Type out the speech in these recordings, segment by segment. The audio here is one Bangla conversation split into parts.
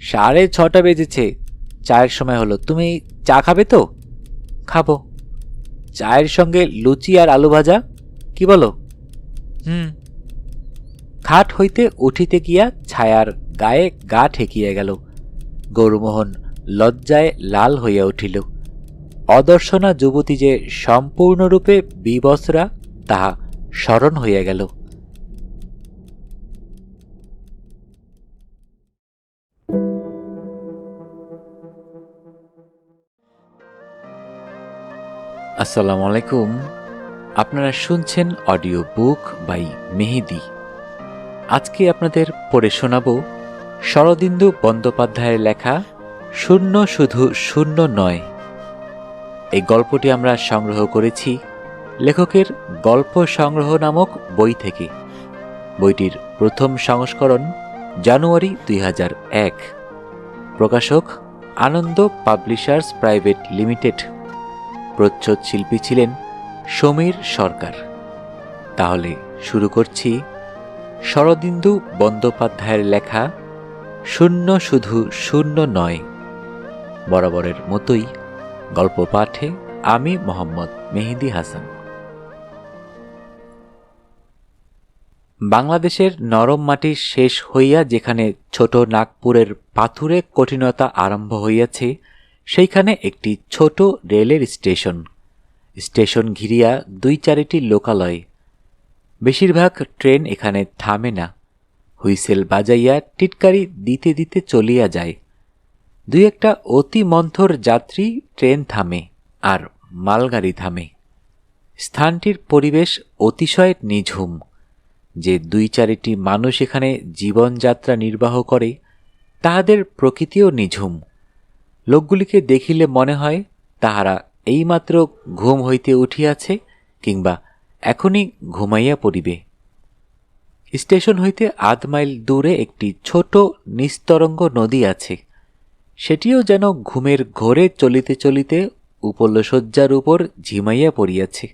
6:30 বেজেছে, চায়ের সময় হলো। তুমি চা খাবে তো? খাবো। চায়ের সঙ্গে লুচি আর আলু ভাজা, কি বলো? খাট হইতে উঠিতে গিয়া ছায়ার গায়ে গা ঠেকিয়া গেল। গৌরমোহন লজ্জায় লাল হইয়া উঠিল। অদর্শনা যুবতী যে সম্পূর্ণরূপে বিবস্ত্রা তাহা স্মরণ হইয়া গেল। আসসালামু আলাইকুম। আপনারা শুনছেন অডিও বুক বাই মেহেদি। আজকে আপনাদের পড়ে শোনাব শরদিন্দু বন্দ্যোপাধ্যায়ের লেখা শূন্য শুধু শূন্য নয়। এই গল্পটি আমরা সংগ্রহ করেছি লেখকের গল্প সংগ্রহ নামক বই থেকে। বইটির প্রথম সংস্করণ জানুয়ারি 2001। প্রকাশক আনন্দ পাবলিশার্স প্রাইভেট লিমিটেড। প্রচ্ছদ শিল্পী ছিলেন সমীর সরকার। তাহলে শুরু করছি শরদিন্দু বন্দ্যোপাধ্যায়ের লেখা শূন্য শুধু শূন্য নয়। বরাবরের মতোই গল্প পাঠে আমি মোহাম্মদ মেহেদি হাসান। বাংলাদেশের নরম মাটি শেষ হইয়া যেখানে ছোট নাগপুরের পাথুরে কঠিনতা আরম্ভ হইয়াছে, সেইখানে একটি ছোট রেলের স্টেশন। স্টেশন ঘিরিয়া 2-4টি লোকালয়। বেশিরভাগ ট্রেন এখানে থামে না, হুইসেল বাজাইয়া টিটকারি দিতে দিতে চলিয়া যায়। 2-একটা অতি মন্থর যাত্রী ট্রেন থামে আর মালগাড়ি থামে। স্থানটির পরিবেশ অতিশয় নিঝুম। যে 2-4টি মানুষ এখানে জীবনযাত্রা নির্বাহ করে, তাহাদের প্রকৃতিও নিঝুম। লোকগুলিকে দেখিলে মনে হয় তাহারা এইমাত্র ঘুম হইতে উঠিয়াছে কিংবা এখনই ঘুমাইয়া পড়িবে। স্টেশন হইতে 1/2 মাইল দূরে একটি ছোট নিস্তরঙ্গ নদী আছে। সেটিও যেন ঘুমের ঘোরে চলিতে চলিতে উপলশয্যার উপর ঝিমাইয়া পড়িয়াছে।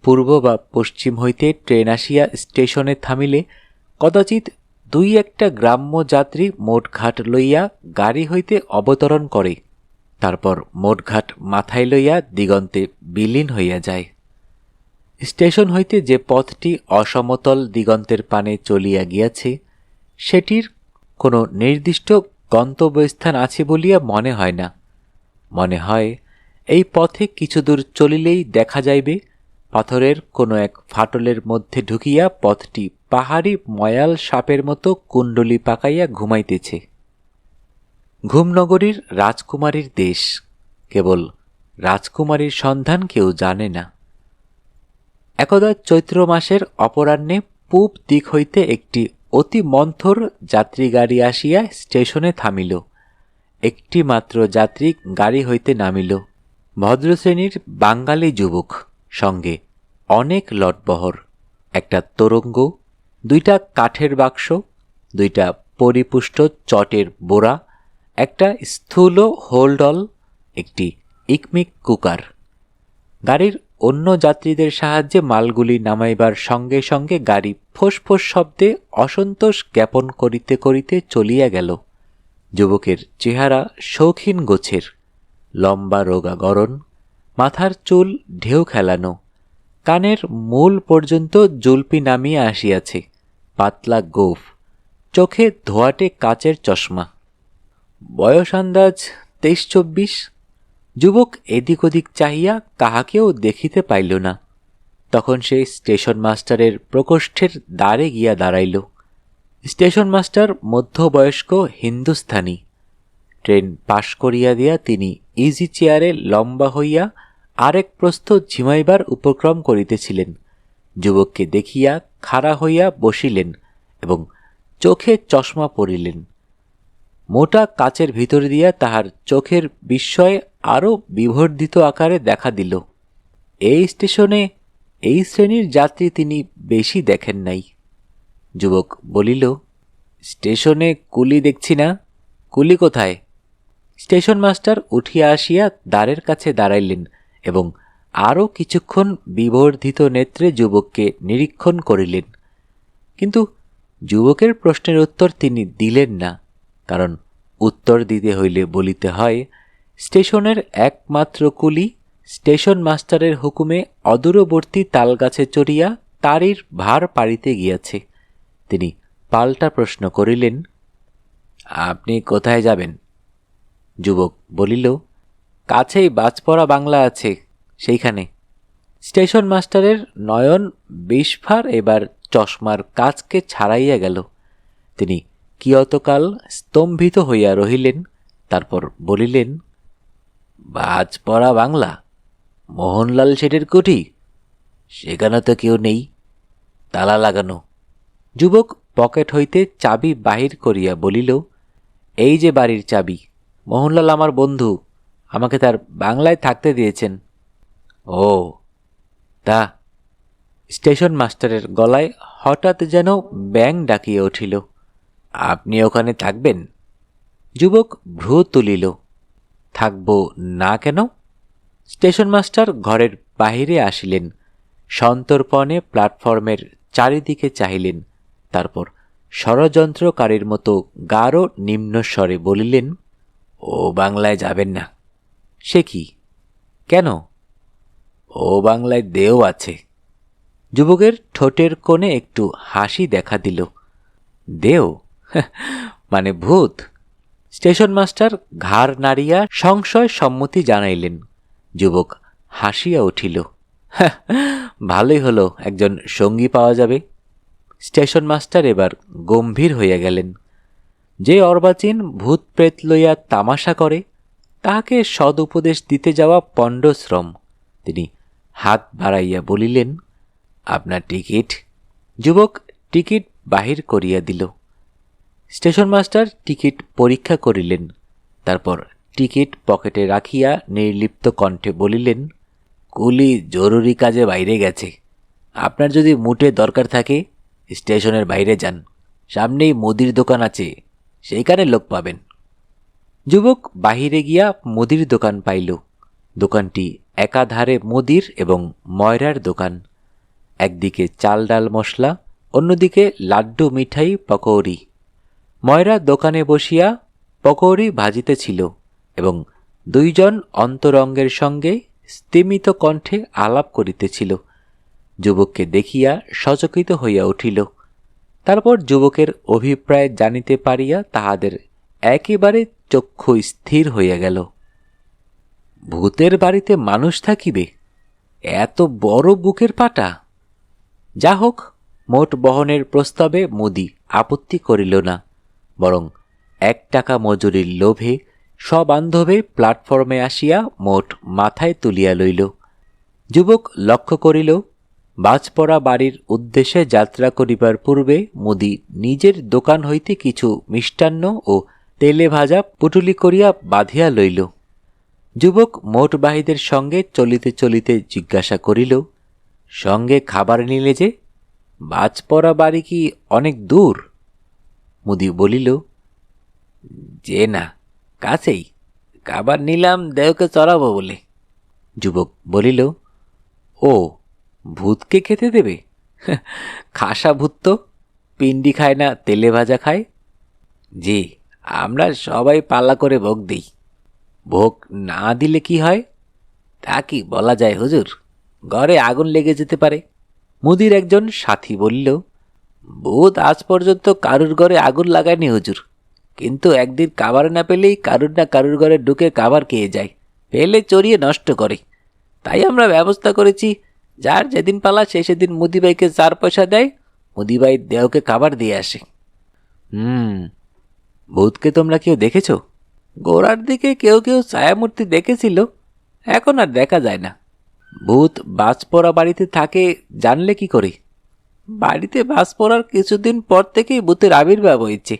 পূর্ব বা পশ্চিম হইতে ট্রেন আসিয়া স্টেশনে থামিলে কদাচিৎ 2-একটা গ্রাম্য যাত্রী মোটঘাট লইয়া গাড়ি হইতে অবতরণ করে, তারপর মোটঘাট মাথায় লইয়া দিগন্তে বিলীন হইয়া যায়। স্টেশন হইতে যে পথটি অসমতল দিগন্তের পানে চলিয়া গিয়াছে, সেটির কোনো নির্দিষ্ট গন্তব্যস্থান আছে বলিয়া মনে হয় না। মনে হয় এই পথে কিছু দূর চলিলেই দেখা যাইবে পাথরের কোনো এক ফাটলের মধ্যে ঢুকিয়া পথটি পাহাড়ি ময়াল সাপের মতো কুণ্ডলি পাকাইয়া ঘুমাইতেছে। ঘুমনগরীর রাজকুমারীর দেশ, কেবল রাজকুমারীর সন্ধান কেউ জানে না। একদা চৈত্র মাসের অপরাহ্নে পূব দিক হইতে একটি অতি মন্থর যাত্রী গাড়ি আসিয়া স্টেশনে থামিল। একটি মাত্র যাত্রী গাড়ি হইতে নামিল। ভদ্রশ্রেণীর বাঙালি যুবক, সঙ্গে অনেক লটবহর, একটা তোরঙ্গ, 2টা কাঠের বাক্স, 2টা পরিপুষ্ট চটের বোরা, একটা স্থূল হোলডল, একটি ইকমিক কুকার। গাড়ির অন্য যাত্রীদের সাহায্যে মালগুলি নামাইবার সঙ্গে সঙ্গে গাড়ি ফোঁস শব্দে অসন্তোষ জ্ঞাপন করিতে করিতে চলিয়া গেল। যুবকের চেহারা শৌখিন গোছের, লম্বা রোগা গড়ন, মাথার চুল ঢেউ খেলানো, কানের মূল পর্যন্ত জুলপি নামিয়া আসিয়াছে, পাতলা গোঁফ, চোখে ধোয়াটে কাচের চশমা। বয়স আন্দাজ 23-24। যুবক এদিক ওদিক চাহিয়া কাহাকেও দেখিতে পাইল না। তখন সে স্টেশন মাস্টারের প্রকোষ্ঠের দ্বারে গিয়া দাঁড়াইল। স্টেশন মাস্টার মধ্যবয়স্ক হিন্দুস্থানি। ট্রেন পাশ করিয়া দিয়া তিনি ইজি চেয়ারে লম্বা হইয়া আরেক প্রস্থ ঝিমাইবার উপক্রম করিতেছিলেন। যুবককে দেখিয়া খাড়া হইয়া বসিলেন এবং চোখে চশমা পরিলেন। মোটা কাচের ভিতর দিয়া তাহার চোখের বিস্ময় আরও বিবর্ধিত আকারে দেখা দিল। এই স্টেশনে এই শ্রেণীর যাত্রী তিনি বেশি দেখেন নাই। যুবক বলিল, স্টেশনে কুলি দেখছি না, কুলি কোথায়? স্টেশন মাস্টার উঠিয়া আসিয়া দ্বারের কাছে দাঁড়াইলেন এবং আরও কিছুক্ষণ বিবর্ধিত নেত্রে যুবককে নিরীক্ষণ করিলেন। কিন্তু যুবকের প্রশ্নের উত্তর তিনি দিলেন না, কারণ উত্তর দিতে হইলে বলিতে হয়, স্টেশনের একমাত্র কুলি স্টেশন মাস্টারের হুকুমে অদূরবর্তী তালগাছে চড়িয়া তারির ভার পাড়িতে গিয়াছে। তিনি পাল্টা প্রশ্ন করিলেন, আপনি কোথায় যাবেন? যুবক বলিল, কাছেই বাজপড়া বাংলা আছে, সেইখানে। স্টেশন মাস্টারের নয়ন বিস্ফার এবার চশমার কাচকে ছাড়াইয়া গেল। তিনি কিয়তকাল স্তম্ভিত হইয়া রহিলেন, তারপর বলিলেন, বাজপড়া বাংলা? মোহনলাল শেঠের কুঠি? সেখানে তো কেউ নেই, তালা লাগানো। যুবক পকেট হইতে চাবি বাহির করিয়া বলিল, এই যে বাড়ির চাবি, মোহনলাল আমার বন্ধু, আমাকে তার বাংলায় থাকতে দিয়েছেন। ও তা? স্টেশন মাস্টারের গলায় হঠাৎ যেন ব্যাঙ ডাকিয়া উঠিল। আপনি ওখানে থাকবেন? যুবক ভ্রু তুলিল। থাকব না কেন? স্টেশন মাস্টার ঘরের বাহিরে আসিলেন, সন্তর্পণে প্ল্যাটফর্মের চারিদিকে চাহিলেন, তারপর ষড়যন্ত্রকারীর মতো গাঢ় নিম্নস্বরে বলিলেন, ও বাংলায় যাবেন না। সে কি? কেন? ও বাংলায় দেও আছে। যুবকের ঠোঁটের কোণে একটু হাসি দেখা দিল। দেও মানে ভূত? স্টেশন মাস্টার ঘাড় নাড়িয়া সংশয় সম্মতি জানাইলেন। যুবক হাসিয়া উঠিল। ভালোই হলো, একজন সঙ্গী পাওয়া যাবে। স্টেশন মাস্টার এবার গম্ভীর হইয়া গেলেন। যে অর্বাচীন ভূত প্রেত লইয়া তামাশা করে, তাহাকে সদ উপদেশ দিতে যাওয়া পণ্ডশ্রম। তিনি হাত বাড়াইয়া বলিলেন, আপনার টিকিট? যুবক টিকিট বাহির করিয়া দিল। স্টেশন মাস্টার টিকিট পরীক্ষা করিলেন, তারপর টিকিট পকেটে রাখিয়া নির্লিপ্ত কণ্ঠে বলিলেন, কুলি জরুরি কাজে বাইরে গেছে। আপনার যদি মুটে দরকার থাকে স্টেশনের বাইরে যান, সামনেই মুদির দোকান আছে, সেইখানে লোক পাবেন। যুবক বাহিরে গিয়া মুদির দোকান পাইল। দোকানটি একাধারে মুদির এবং ময়রার দোকান। একদিকে চাল ডাল মশলা, অন্যদিকে লাড্ডু মিঠাই পকৌড়ি। ময়রা দোকানে বসিয়া পকৌড়ি ভাজিতেছিল এবং দুইজন অন্তরঙ্গের সঙ্গে স্তিমিত কণ্ঠে আলাপ করিতেছিল। যুবককে দেখিয়া সচকিত হইয়া উঠিল। তারপর যুবকের অভিপ্রায় জানিতে পারিয়া তাহাদের একেবারে চক্ষু স্থির হইয়া গেল। ভূতের বাড়িতে মানুষ থাকিবে? এত বড় বুকের পাটা! যা হোক, মোট বহনের প্রস্তাবে মুদি আপত্তি করিল না, বরং 1 টাকা মজুরির লোভে সবান্ধবে প্ল্যাটফর্মে আসিয়া মোট মাথায় তুলিয়া লইল। যুবক লক্ষ্য করিল, বাজপড়া বাড়ির উদ্দেশ্যে যাত্রা করিবার পূর্বে মুদি নিজের দোকান হইতে কিছু মিষ্টান্ন ও তেলে ভাজা পুটুলি করিয়া বাঁধিয়া লইল। যুবক মোটবাহীদের সঙ্গে চলিতে চলিতে জিজ্ঞাসা করিল, সঙ্গে খাবার নিলে যে? বাজপড়া বাড়ি কি অনেক দূর? মুদি বলিল, যে না, কাছেই, খাবার নিলাম দেহকে চড়াবো বলে। যুবক বলিল, ও, ভূতকে খেতে দেবে? খাসা ভূত তো, পিণ্ডি খায় না, তেলে ভাজা খায়। জি, আমরা সবাই পাল্লা করে ভোগ দিই। ভোগ না দিলে কি হয়? তা কি বলা যায় হুজুর, ঘরে আগুন লেগে যেতে পারে। মুদির একজন সাথী বলিল, ভূত আজ পর্যন্ত কারুর ঘরে আগুন লাগায়নি হুজুর, কিন্তু একদিন খাবার না পেলেই কারুর না কারুর ঘরে ঢুকে খাবার খেয়ে যায়, পেলে চড়িয়ে নষ্ট করে। তাই আমরা ব্যবস্থা করেছি, যার যেদিন পালা সে সেদিন মুদিভাইকে 4 পয়সা দেয়, মুদিভাই দেহকে খাবার দিয়ে আসে। ভূতকে তোমরা কেউ দেখেছ? গোড়ার দিকে কেউ কেউ ছায়ামূর্তি দেখেছিল, এখন আর দেখা যায় না। ভূত বাজপড়া বাড়িতে থাকে জানলে কি করে? বাড়িতে বাজ পড়ার কিছুদিন পর থেকেই ভূতের আবির্ভাব হয়েছে।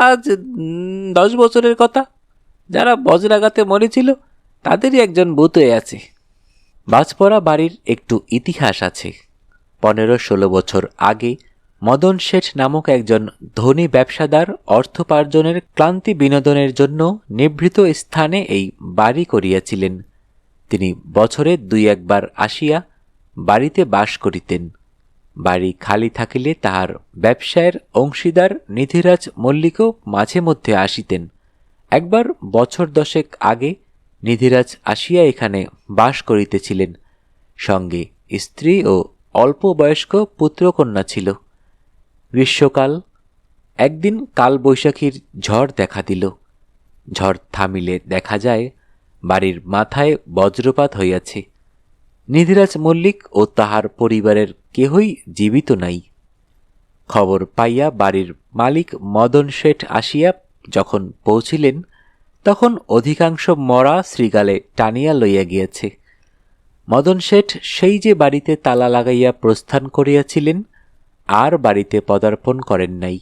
আজ 10 বছরের কথা। যারা বজ্রাঘাতে মরেছিল তাদেরই একজন ভূত হয়ে আছে। বাজপড়া বাড়ির একটু ইতিহাস আছে। 15-16 বছর আগে মদন শেঠ নামক একজন ধনী ব্যবসাদার অর্থোপার্জনের ক্লান্তি বিনোদনের জন্য নিভৃত স্থানে এই বাড়ি করিয়াছিলেন। তিনি বছরে 2-1 বার আসিয়া বাড়িতে বাস করিতেন। বাড়ি খালি থাকিলে তাহার ব্যবসায়ের অংশীদার নিধিরাজ মল্লিকও মাঝে মধ্যে আসিতেন। একবার বছর 10 আগে নিধিরাজ আসিয়া এখানে বাস করিতেছিলেন। সঙ্গে স্ত্রী ও অল্প বয়স্ক পুত্রকন্যা ছিল। গ্রীষ্মকাল। একদিন কালবৈশাখীর ঝড় দেখা দিল। ঝড় থামিলে দেখা যায় বাড়ির মাথায় বজ্রপাত হইয়াছে। নিধিরাজ মল্লিক ও তাহার পরিবারের কেহই জীবিত নাই। খবর পাইয়া বাড়ির মালিক মদন শেঠ আসিয়া যখন পৌঁছিলেন, তখন অধিকাংশ মরা শ্রীগালে টানিয়া লইয়া গিয়াছে। মদন শেঠ সেই যে বাড়িতে তালা লাগাইয়া প্রস্থান করিয়াছিলেন, আর বাড়িতে পদার্পণ করেন নাই।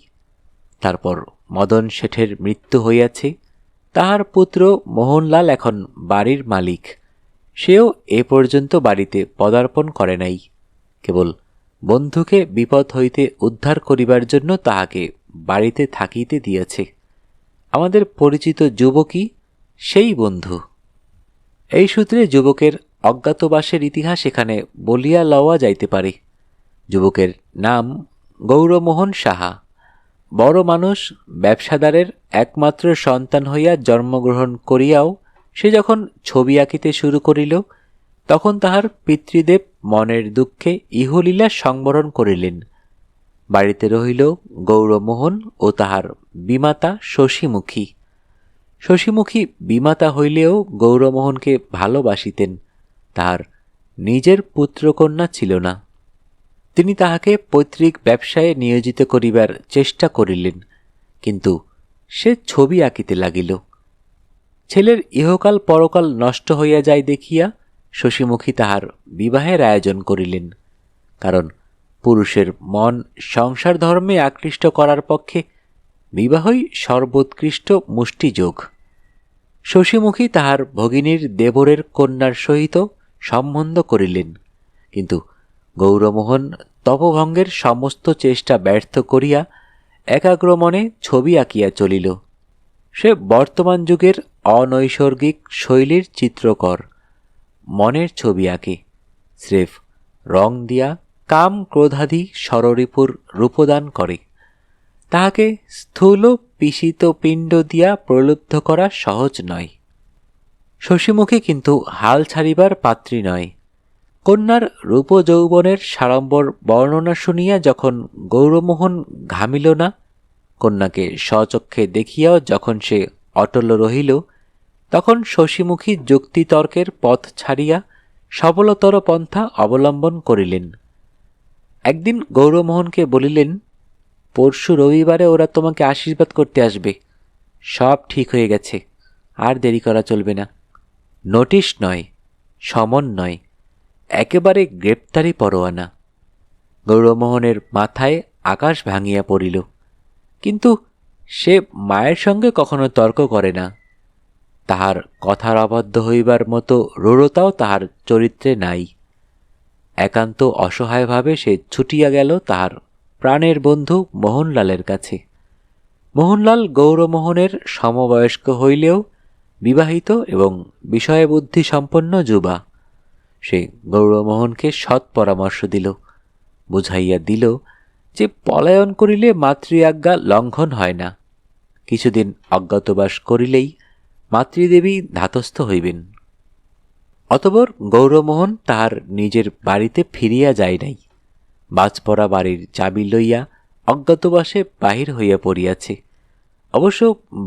তারপর মদন শেঠের মৃত্যু হইয়াছে। তাহার পুত্র মোহনলাল এখন বাড়ির মালিক। সেও এ পর্যন্ত বাড়িতে পদার্পণ করে নাই। কেবল বন্ধুকে বিপদ হইতে উদ্ধার করিবার জন্য তাহাকে বাড়িতে থাকিতে দিয়াছে। আমাদের পরিচিত যুবকই সেই বন্ধু। এই সূত্রে যুবকের অজ্ঞাতবাসের ইতিহাস এখানে বলিয়া লওয়া যাইতে পারে। যুবকের নাম গৌরমোহন সাহা। বড় মানুষ, ব্যবসাদারের একমাত্র সন্তান হইয়া জন্মগ্রহণ করিয়াও সে যখন ছবি আঁকিতে শুরু করিল, তখন তাহার পিতৃদেব মনের দুঃখে ইহলীলা সংবরণ করিলেন। বাড়িতে রহিল গৌরমোহন ও তাহার বিমাতা শশীমুখী। শশীমুখী বিমাতা হইলেও গৌরমোহনকে ভালোবাসিতেন। তাহার নিজের পুত্রকন্যা ছিল না। তিনি তাহাকে পৈতৃক ব্যবসায়ে নিয়োজিত করিবার চেষ্টা করিলেন, কিন্তু সে ছবি আঁকিতে লাগিল। ছেলের ইহকাল পরকাল নষ্ট হইয়া যায় দেখিয়া শশীমুখী তাহার বিবাহের আয়োজন করিলেন। কারণ পুরুষের মন সংসার ধর্মে আকৃষ্ট করার পক্ষে বিবাহই সর্বোৎকৃষ্ট মুষ্টিযোগ। শশীমুখী তাহার ভগিনীর দেবরের কন্যার সহিত সম্বন্ধ করিলেন, কিন্তু গৌরমোহন তপভঙ্গের সমস্ত চেষ্টা ব্যর্থ করিয়া একাগ্রমনে ছবি আঁকিয়া চলিল। সে বর্তমান যুগের অনৈসর্গিক শৈলীর চিত্রকর। মনের ছবি আঁকে, স্রেফ রং দিয়া কাম ক্রোধাদি ষড়রিপুর রূপদান করে। তাহাকে স্থূল পিষিত পিণ্ড দিয়া প্রলুব্ধ করা সহজ নয়। শশীমুখী কিন্তু হাল ছাড়িবার পাত্রী নয়। কন্যার রূপ যৌবনের সাড়ম্বর বর্ণনা শুনিয়া যখন গৌরমোহন ঘামিল না, কন্যাকে স্বচক্ষে দেখিয়াও যখন সে অটল রহিল, তখন শশীমুখী যুক্তিতর্কের পথ ছাড়িয়া সবলতর পন্থা অবলম্বন করিলেন। একদিন গৌরমোহনকে বলিলেন, পরশু রবিবারে ওরা তোমাকে আশীর্বাদ করতে আসবে। সব ঠিক হয়ে গেছে, আর দেরি করা চলবে না। নোটিশ নয়, সমন নয়, একেবারে গ্রেপ্তারি পরোয়ানা। গৌরমোহনের মাথায় আকাশ ভাঙিয়া পড়িল, কিন্তু সে মায়ের সঙ্গে কখনো তর্ক করে না। তাহার কথার অবাধ্য হইবার মতো রূঢ়তাও তাহার চরিত্রে নাই। একান্ত অসহায়ভাবে সে ছুটিয়া গেল তাহার প্রাণের বন্ধু মোহনলালের কাছে। মোহনলাল গৌরমোহনের সমবয়স্ক হইলেও বিবাহিত এবং বিষয়বুদ্ধি সম্পন্ন যুবা। সে গৌরমোহনকে সৎ পরামর্শ দিল, বুঝাইয়া দিল যে পলায়ন করিলে মাতৃ আজ্ঞা লঙ্ঘন হয় না। কিছুদিন অজ্ঞাতবাস করিলেই মাতৃদেবী ধাতস্থ হইবেন। অতঃপর গৌরমোহন তাহার নিজের বাড়িতে ফিরিয়া যায় নাই। বাজপড়া বাড়ির চাবি লইয়া অজ্ঞাতবাসে বাহির হইয়া পড়িয়াছে। অবশ্য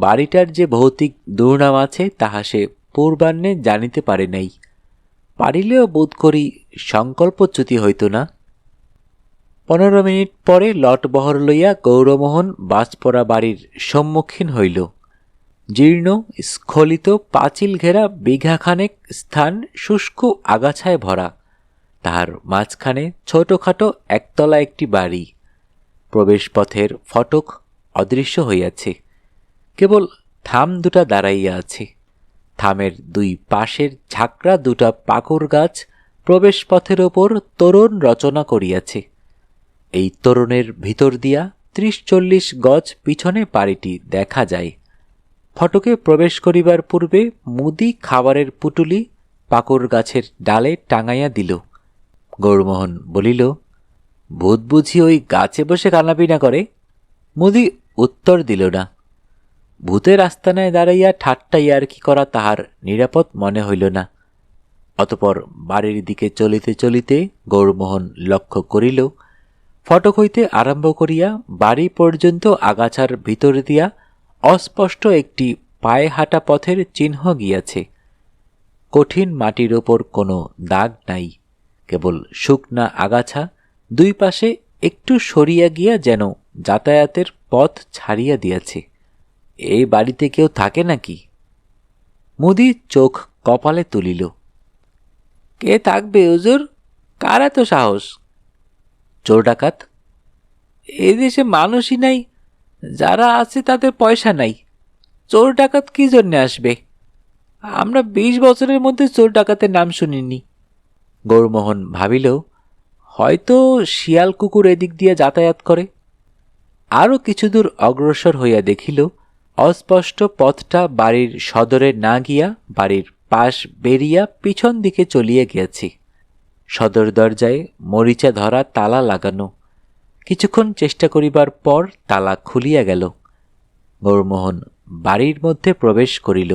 বাড়িটার যে ভৌতিক দুর্নাম আছে তাহা সে পূর্বাহ্নে জানিতে পারে নাই। পারিলেও বোধ করি সংকল্পচ্যুতি হইত না। 15 মিনিট পরে লটবহর লইয়া গৌরমোহন বাজপড়া বাড়ির সম্মুখীন হইল। জীর্ণ স্খলিত পাঁচিল ঘেরা বিঘাখানেক স্থান শুষ্ক আগাছায় ভরা। তাহার মাঝখানে ছোটখাটো একতলা একটি বাড়ি। প্রবেশপথের ফটক অদৃশ্য হইয়াছে, কেবল থাম দুটা দাঁড়াইয়া আছে। থামের দুই পাশের ঝাঁকড়া দুটা পাকুর গাছ প্রবেশপথের ওপর তোরণ রচনা করিয়াছে। এই তোরণের ভিতর দিয়া 30-40 গজ পিছনে বাড়িটি দেখা যায়। ফটকে প্রবেশ করিবার পূর্বে মুদি খাবারের পুটুলি পাকুর গাছের ডালে টাঙাইয়া দিল। গৌরমোহন বলিল, ভূত বুঝি ওই গাছে বসে কান্নাপিনা করে? মুদি উত্তর দিল না। ভূতের আস্তানায় দাঁড়াইয়া ঠাট্টা ইয়ার্কি করা তাহার নিরাপদ মনে হইল না। অতপর বাড়ির দিকে চলিতে চলিতে গৌরমোহন লক্ষ্য করিল, ফটক হইতে আরম্ভ করিয়া বাড়ি পর্যন্ত আগাছার ভিতর দিয়া অস্পষ্ট একটি পায়ে হাঁটা পথের চিহ্ন গিয়াছে। কঠিন মাটির ওপর কোনো দাগ নাই, কেবল শুকনা আগাছা দুই পাশে একটু সরিয়া গিয়া যেন যাতায়াতের পথ ছাড়িয়া দিয়াছে। এই বাড়িতে কেউ থাকে নাকি? মুদি চোখ কপালে তুলিল। কে থাকবে হুজুর? কার এত সাহস? চোর ডাকাত? এই দেশে মানুষই নাই, যারা আছে তাদের পয়সা নাই। চোর ডাকাত কি জন্যে আসবে? আমরা 20 বছরের মধ্যে চোর ডাকাতের নাম শুনিনি। গৌরমোহন ভাবিল, হয়তো শিয়াল কুকুর এদিক দিয়ে যাতায়াত করে। আরও কিছুদূর অগ্রসর হইয়া দেখিল, অস্পষ্ট পথটা বাড়ির সদরে না গিয়া বাড়ির পাশ বেরিয়া পিছন দিকে চলিয়া গিয়াছে। সদর দরজায় মরিচা ধরা তালা লাগানো। কিছুক্ষণ চেষ্টা করিবার পর তালা খুলিয়া গেল। গৌরমোহন বাড়ির মধ্যে প্রবেশ করিল।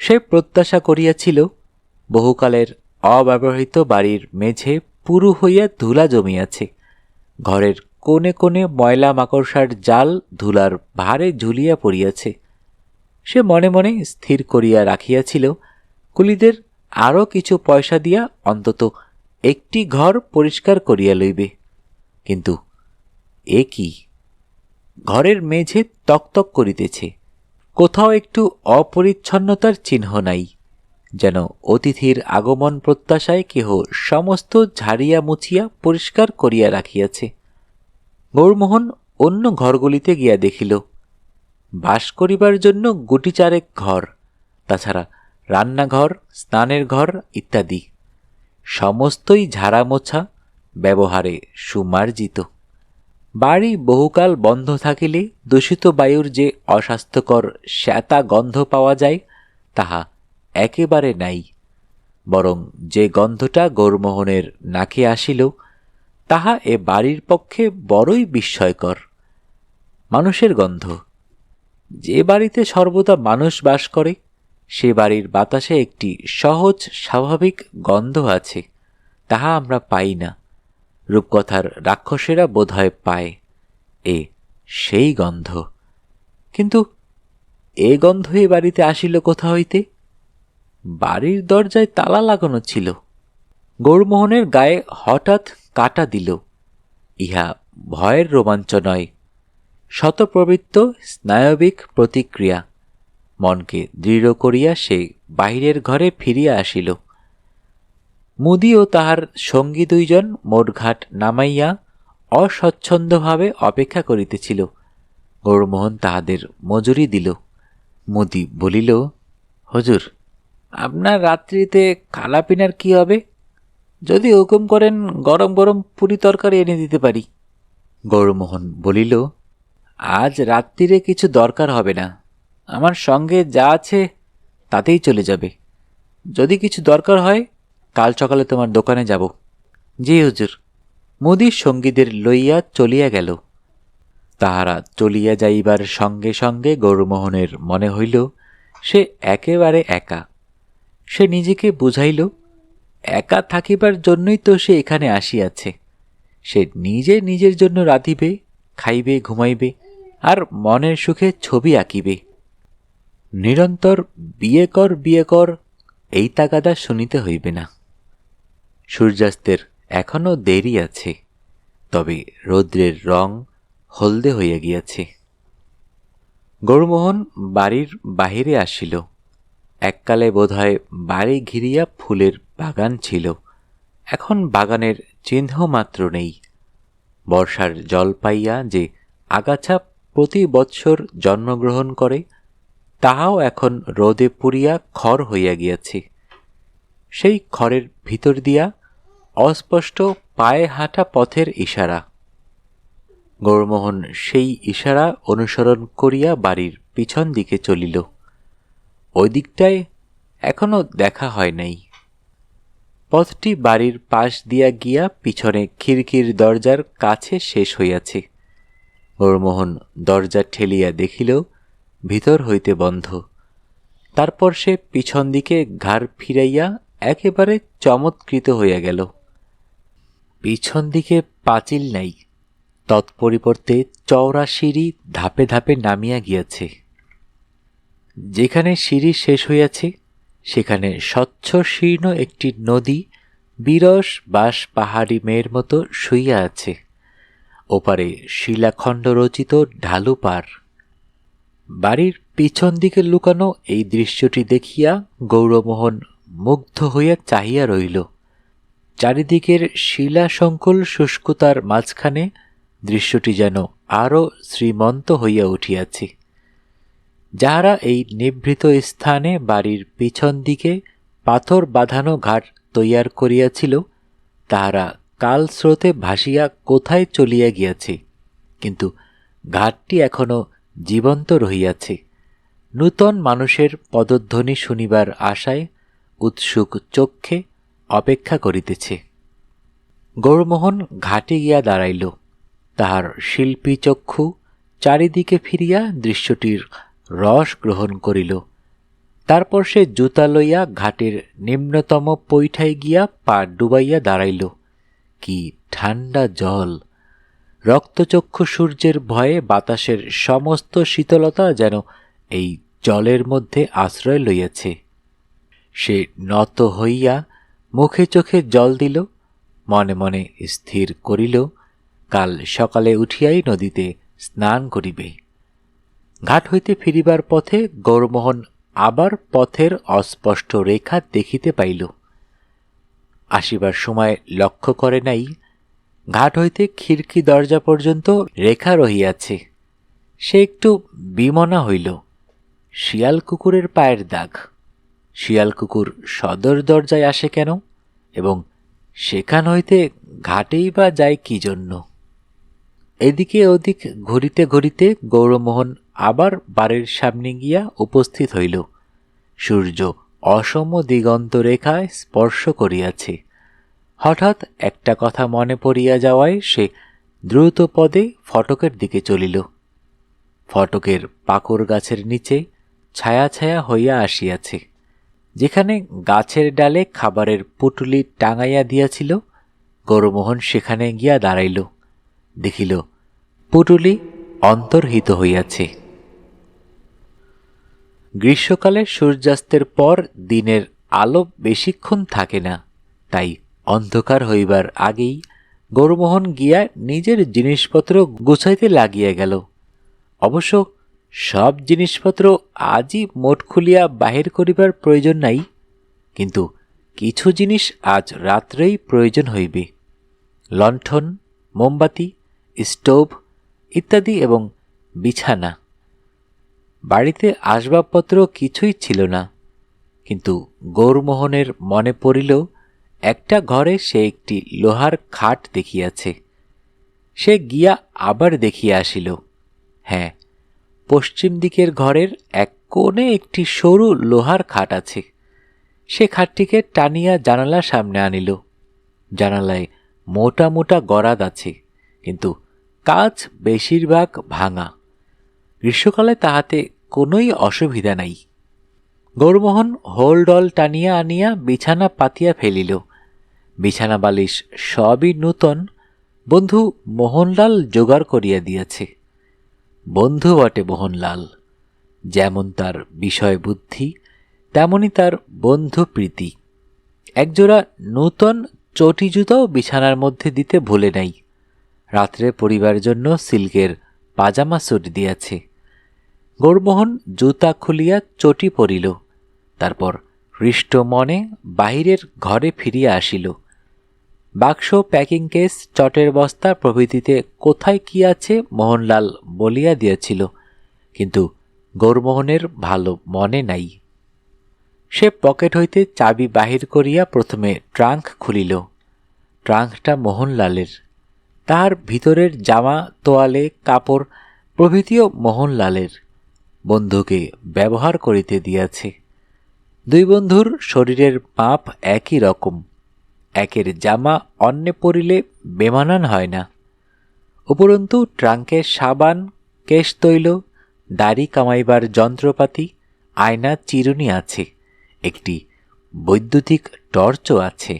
সে প্রত্যাশা করিয়াছিল, বহুকালের অব্যবহৃত বাড়ির মেঝে পুরু হইয়া ধুলা জমিয়াছে। ঘরের কোণে কোণে ময়লা মাকড়সার জাল ধুলার ভারে ঝুলিয়া পড়িয়াছে। সে মনে মনে স্থির করিয়া রাখিয়াছিল, কুলিদের আরও কিছু পয়সা দিয়া অন্তত একটি ঘর পরিষ্কার করিয়া লইবে। কিন্তু এ কি? ঘরের মেঝে তকতক করিতেছে, কোথাও একটু অপরিচ্ছন্নতার চিহ্ন নাই, যেন অতিথির আগমন প্রত্যাশায় কেহ সমস্ত ঝাড়িয়া মুছিয়া পরিষ্কার করিয়া রাখিয়াছে। গৌরমোহন অন্য ঘরগুলিতে গিয়া দেখিল, বাস করিবার জন্য গুটি চারেক ঘর, তাছাড়া রান্নাঘর, স্নানের ঘর ইত্যাদি। সমস্তই ঝাড়া মোছা, ব্যবহারে সুমার্জিত। বাড়ি বহুকাল বন্ধ থাকিলে দূষিত বায়ুর যে অস্বাস্থ্যকর শ্যাতা গন্ধ পাওয়া যায়, তাহা একেবারে নাই। বরং যে গন্ধটা গৌরমোহনের নাকে আসিল, তাহা এ বাড়ির পক্ষে বড়ই বিস্ময়কর। মানুষের গন্ধ। যে বাড়িতে সর্বদা মানুষ বাস করে, সে বাড়ির বাতাসে একটি সহজ স্বাভাবিক গন্ধ আছে, তাহা আমরা পাই না। রূপকথার রাক্ষসেরা বোধহয় পায় সেই গন্ধ। কিন্তু এ গন্ধ এ বাড়িতে আসিল কোথা হইতে? বাড়ির দরজায় তালা লাগানো ছিল। গৌরমোহনের গায়ে হঠাৎ কাটা দিল। ইহা ভয়ের রোমাঞ্চ নয়, শতপ্রবৃত্ত স্নায়বিক প্রতিক্রিয়া। মনকে দৃঢ় করিয়া সে বাহিরের ঘরে ফিরিয়া আসিল। মুদি ও তাহার সঙ্গী দুইজন মোটঘাট নামাইয়া অস্বচ্ছন্দভাবে অপেক্ষা করিতেছিল। গৌরমোহন তাহাদের মজুরি দিল। মুদি বলিল, হুজুর, আপনার রাত্রিতে খালাপিনার কি হবে? যদি হুকুম করেন গরম গরম পুরি তরকারি এনে দিতে পারি। গৌরমোহন বলিল, আজ রাত্রিরে কিছু দরকার হবে না, আমার সঙ্গে যা আছে তাতেই চলে যাবে। যদি কিছু দরকার হয় কাল সকালে তোমার দোকানে যাব। জি হুজুর। মুদির সঙ্গীদের লইয়া চলিয়া গেল। তাহারা চলিয়া যাইবার সঙ্গে সঙ্গে গৌরমোহনের মনে হইল সে একেবারে একা। সে নিজেকে বুঝাইল, একা থাকিবার জন্যই তো সে এখানে আসিয়াছে। সে নিজে নিজের জন্য রাঁধিবে, খাইবে, ঘুমাইবে, আর মনের সুখে ছবি আঁকিবে। নিরন্তর বিয়ে কর বিয়ে কর এই তাগাদা শুনিতে হইবে না। সূর্যাস্তের এখনো দেরি আছে, তবে রৌদ্রের রং হলদে হইয়া গিয়াছে। গৌরমোহন বাড়ির বাহিরে আসিল। এককালে বোধহয় বাড়ি ঘিরিয়া ফুলের বাগান ছিল, এখন বাগানের চিহ্ন মাত্র নেই। বর্ষার জল পাইয়া যে আগাছা প্রতি বৎসর জন্মগ্রহণ করে, তাহাও এখন রোদে পুড়িয়া খড় হইয়া গিয়াছে। সেই খড়ের ভিতর দিয়া অস্পষ্ট পায়ে হাঁটা পথের ইশারা। গৌরমোহন সেই ইশারা অনুসরণ করিয়া বাড়ির পিছন দিকে চলিল। ওই দিকটায় এখনো দেখা হয় নাই। পথটি বাড়ির পাশ দিয়া গিয়া পিছনে খিড়কির দরজার কাছে শেষ হইয়াছে। গৌরমোহন দরজা ঠেলিয়া দেখিল, ভিতর হইতে বন্ধ। তারপর সে পিছন দিকে ঘাড় ফিরাইয়া একেবারে চমৎকৃত হইয়া গেল। পিছন দিকে পাঁচিল নাই, তৎপরিবর্তে চওড়া সিঁড়ি ধাপে ধাপে নামিয়া গিয়াছে। যেখানে সিঁড়ি শেষ হইয়াছে সেখানে স্বচ্ছ শীর্ণ একটি নদী বিরস বাঁশ পাহাড়ি মেয়ের মতো শুইয়া আছে। ওপারে শিলাখণ্ড রচিত ঢালু পার। বাড়ির পিছন দিকে লুকানো এই দৃশ্যটি দেখিয়া গৌরমোহন মুগ্ধ হইয়া চাহিয়া রহিল। চারিদিকের শিলাসংকুল শুষ্কতার মাঝখানে দৃশ্যটি যেন আরও শ্রীমন্ত হইয়া উঠিয়াছে। যাহারা এই নিভৃত স্থানে বাড়ির পিছন দিকে পাথর বাঁধানো ঘাট তৈয়ার করিয়াছিল, তাহারা কাল স্রোতে ভাসিয়া কোথায় চলিয়া গিয়াছে, কিন্তু ঘাটটি এখনো জীবন্ত রহিয়াছে। নূতন মানুষের পদধ্বনি শুনিবার আশায় উৎসুক চক্ষে অপেক্ষা করিতেছে। গৌরমোহন ঘাটে গিয়া দাঁড়াইল। তাহার শিল্পী চক্ষু চারিদিকে ফিরিয়া দৃশ্যটির রস গ্রহণ করিল। তারপর সে জুতা লইয়া ঘাটের নিম্নতম পৈঠায় গিয়া পা ডুবাইয়া দাঁড়াইল। কি ঠান্ডা জল! রক্তচক্ষু সূর্যের ভয়ে বাতাসের সমস্ত শীতলতা যেন এই জলের মধ্যে আশ্রয় লইয়াছে। সে নত হইয়া মুখে চোখে জল দিল, মনে মনে স্থির করিল কাল সকালে উঠিয়াই নদীতে স্নান করিবে। ঘাট হইতে ফিরিবার পথে গৌরমোহন আবার পথের অস্পষ্ট রেখা দেখিতে পাইল। আসিবার সময় লক্ষ্য করে নাই ঘাট হইতে খিড়কি দরজা পর্যন্ত রেখা রহিয়াছে। সে একটু বিমনা হইল। শিয়াল কুকুরের পায়ের দাগ। শিয়াল কুকুর সদর দরজায় আসে কেন, এবং সেখান হইতে ঘাটেই বা যায় কি জন্য? এদিকে ওদিক ঘুরিতে ঘুরিতে গৌরমোহন আবার বাড়ির সামনে গিয়া উপস্থিত হইল। সূর্য অসম দিগন্ত রেখায় স্পর্শ করিয়াছে। হঠাৎ একটা কথা মনে পড়িয়া যাওয়ায় সে দ্রুত পদে ফটকের দিকে চলিল। ফটকের পাকর গাছের নিচে ছায়া ছায়া হইয়া আসিয়াছে। যেখানে গাছের ডালে খাবারের পুটুলি টাঙাইয়া দিয়াছিল, গৌরমোহন সেখানে গিয়া দাঁড়াইল। দেখিল পুটুলি অন্তর্হিত হইয়াছে। গ্রীষ্মকালে সূর্যাস্তের পর দিনের আলো বেশিক্ষণ থাকে না, তাই অন্ধকার হইবার আগেই গৌরমোহন গিয়া নিজের জিনিসপত্র গুছাইতে লাগিয়া গেল। অবশ্য সব জিনিসপত্র আজই মোট খুলিয়া বাহির করিবার প্রয়োজন নাই, কিন্তু কিছু জিনিস আজ রাত্রেই প্রয়োজন হইবে। লণ্ঠন, মোমবাতি, স্টোভ ইত্যাদি এবং বিছানা। বাড়িতে আসবাবপত্র কিছুই ছিল না, কিন্তু গৌরমোহনের মনে পড়িল একটা ঘরে সে একটি লোহার খাট দেখিয়াছে। সে গিয়া আবার দেখিয়া আসিল। হ্যাঁ, পশ্চিম দিকের ঘরের এক কোণে একটি সরু লোহার খাট আছে। সে খাটটিকে টানিয়া জানালার সামনে আনিল। জানালায় মোটা মোটা গরাদ আছে, কিন্তু কাচ বেশিরভাগ ভাঙা। গ্রীষ্মকালে তাহাতে কোনোই অসুবিধা নাই। গৌরমোহন হোলডল টানিয়া আনিয়া বিছানা পাতিয়া ফেলিল। বিছানা বালিশ সবই নূতন। বন্ধু মোহনলাল জোগাড় করিয়া দিয়াছে। বন্ধু বটে মোহনলাল। যেমন তার বিষয় বুদ্ধি, তেমনি তার বন্ধু প্রীতি। একজোড়া নূতন চটি জুতাও বিছানার মধ্যে দিতে ভুলে নাই। রাত্রে পরিবার জন্য সিল্কের পাজামা স্যুট দিয়াছে। গৌরমোহন জুতা খুলিয়া চটি পরিল। তারপর হৃষ্ট মনে বাহিরের ঘরে ফিরিয়া আসিল। বাক্স, প্যাকিং কেস, চটের বস্তা প্রভৃতিতে কোথায় কি আছে মোহনলাল বলিয়া দিয়াছিল, কিন্তু গৌরমোহনের ভালো মনে নাই। সে পকেট হইতে চাবি বাহির করিয়া প্রথমে ট্রাঙ্ক খুলিল। ট্রাঙ্কটা মোহনলালের। তাহার ভিতরের জামা, তোয়ালে, কাপড় প্রভৃতিও মোহনলালের। বন্ধুকে ব্যবহার করিতে দিয়াছে। দুই বন্ধুর শরীরের মাপ একই রকম। একের জামা অন্যে পরিলে বেমানান হয় না। উপরন্তু ট্রাঙ্কে সাবান, কেশতৈল, দাড়ি কামাইবার যন্ত্রপাতি, আয়না, চিরুনি আছে, একটি বৈদ্যুতিক টর্চও আছে।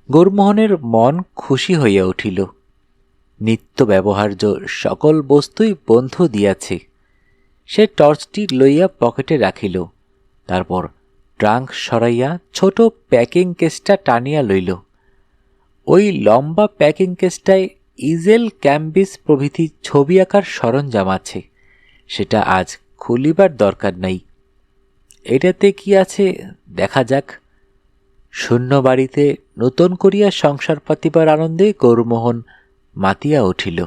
গৌরমোহনের মন খুশি হইয়া উঠিল। নিত্য ব্যবহার্য সকল বস্তুই বন্ধু দিয়াছে। সে টর্চটি লইয়া পকেটে রাখিল। তারপর ট্রাঙ্ক সরাইয়া ছোট প্যাকিং কেসটা টানিয়া লইল। ওই লম্বা প্যাকিং কেসটায় ইজেল, ক্যাম্বিস প্রভৃতি ছবি আঁকার সরঞ্জাম আছে। সেটা আজ খুলিবার দরকার নাই। এটাতে কি আছে দেখা যাক। শূন্য বাড়িতে নূতন করিয়া সংসার পাতিবার আনন্দে গৌরমোহন মাতিয়া উঠিল।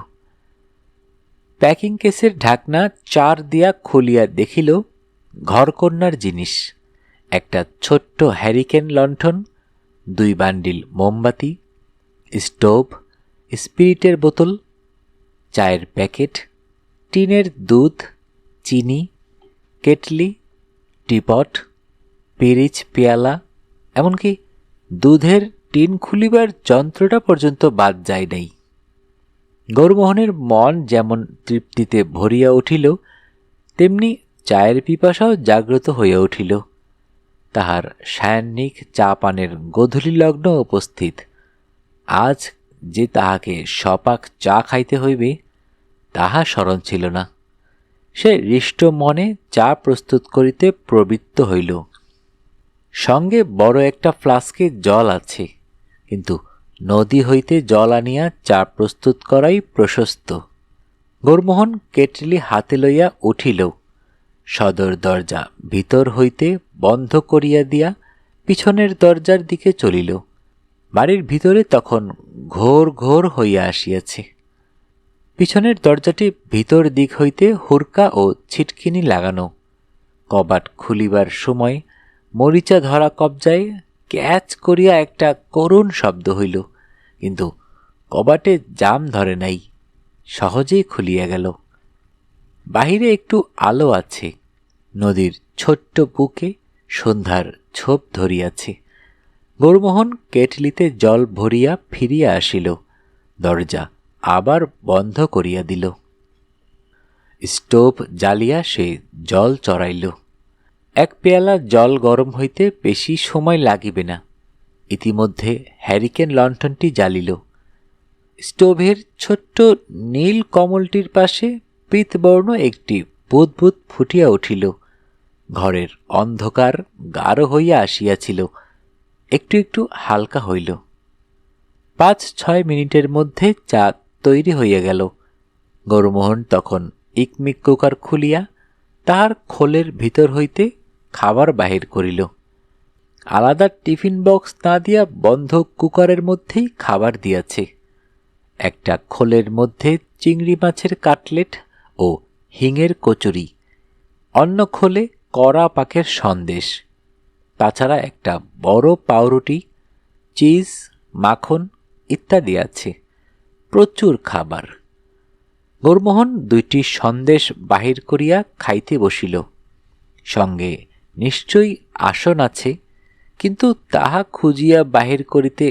প্যাকিং কেসের ঢাকনা চার দিয়া খুলিয়া দেখিল ঘরকন্যার জিনিস, একটা ছোট্ট হ্যারিকেন লণ্ঠন, 2 বান্ডিল মোমবাতি, স্টোভ, স্পিরিটের বোতল, চায়ের প্যাকেট, টিনের দুধ, চিনি, কেটলি, টিপট, পিরিচ পেয়ালা, এমনকি দুধের টিন খুলিবার যন্ত্রটা পর্যন্ত বাদ যায় নাই। গৌরমোহনের মন যেমন তৃপ্তিতে ভরিয়া উঠিল, তেমনি চায়ের পিপাসাও জাগ্রত হইয়া উঠিল। তাহার সায়াহ্নিক চা পানের গোধূলি লগ্ন উপস্থিত। আজ যে তাহাকে সপাক চা খাইতে হইবে তাহা স্মরণ ছিল না। সে হৃষ্ট মনে চা প্রস্তুত করিতে প্রবৃত্ত হইল। সঙ্গে বড় একটা ফ্লাস্কে জল আছে, কিন্তু নদী হইতে জল আনিয়া চা প্রস্তুত করাই প্রশস্ত। গৌরমোহন কেটলি হাতে লইয়া উঠিল। সদর দরজা ভিতর হইতে বন্ধ করিয়া দিয়া পিছনের দরজার দিকে চলিল। বাড়ির ভিতরে তখন ঘোর ঘোর হইয়া আসিয়াছে। পিছনের দরজাটি ভিতর দিক হইতে হুরকা ও ছিটকিনি লাগানো। কবাট খুলিবার সময় মরিচা ধরা কবজায় ক্যাচ করিয়া একটা করুণ শব্দ হইল, কিন্তু কবাটে জাম ধরে নাই, সহজেই খুলিয়া গেল। বাহিরে একটু আলো আছে। নদীর ছোট্ট বুকে সন্ধ্যার ছোপ ধরিয়াছে। গৌরমোহন কেটলিতে জল ভরিয়া ফিরিয়া আসিল, দরজা আবার বন্ধ করিয়া দিল। স্টোভ জ্বালিয়া সে জল চড়াইল। 1 পেয়ালা জল গরম হইতে বেশি সময় লাগিবে না। ইতিমধ্যে হ্যারিকেন লণ্ঠনটি জ্বালিল। স্টোভের ছোট্ট নীল কমলটির পাশে পীতবর্ণ একটি বুদবুদ ফুটিয়া উঠিল। ঘরের অন্ধকার গাঢ় হইয়া আসিয়াছিল, একটু একটু হালকা হইল। 5-6 মিনিটের মধ্যে চা তৈরি হইয়া গেল। গৌরমোহন তখন ইকমিক কুকার খুলিয়া তাহার খোলের ভিতর হইতে খাবার বাহির করিল। আলাদা টিফিন বক্স না দিয়া বন্ধ কুকারের মধ্যেই খাবার দিয়াছে। একটা খোলের মধ্যে চিংড়ি মাছের কাটলেট ও হিঙের কচুরি, অন্য খোলে কড়া পাকের সন্দেশ, তাছাড়া একটা বড় পাউরুটি, চিজ, মাখন ইত্যাদি আছে। প্রচুর খাবার। গৌরমোহন 2টি সন্দেশ বাহির করিয়া খাইতে বসিল। সঙ্গে নিশ্চয়ই আসন আছে, কিন্তু তাহা খুঁজিয়া বাহির করিতে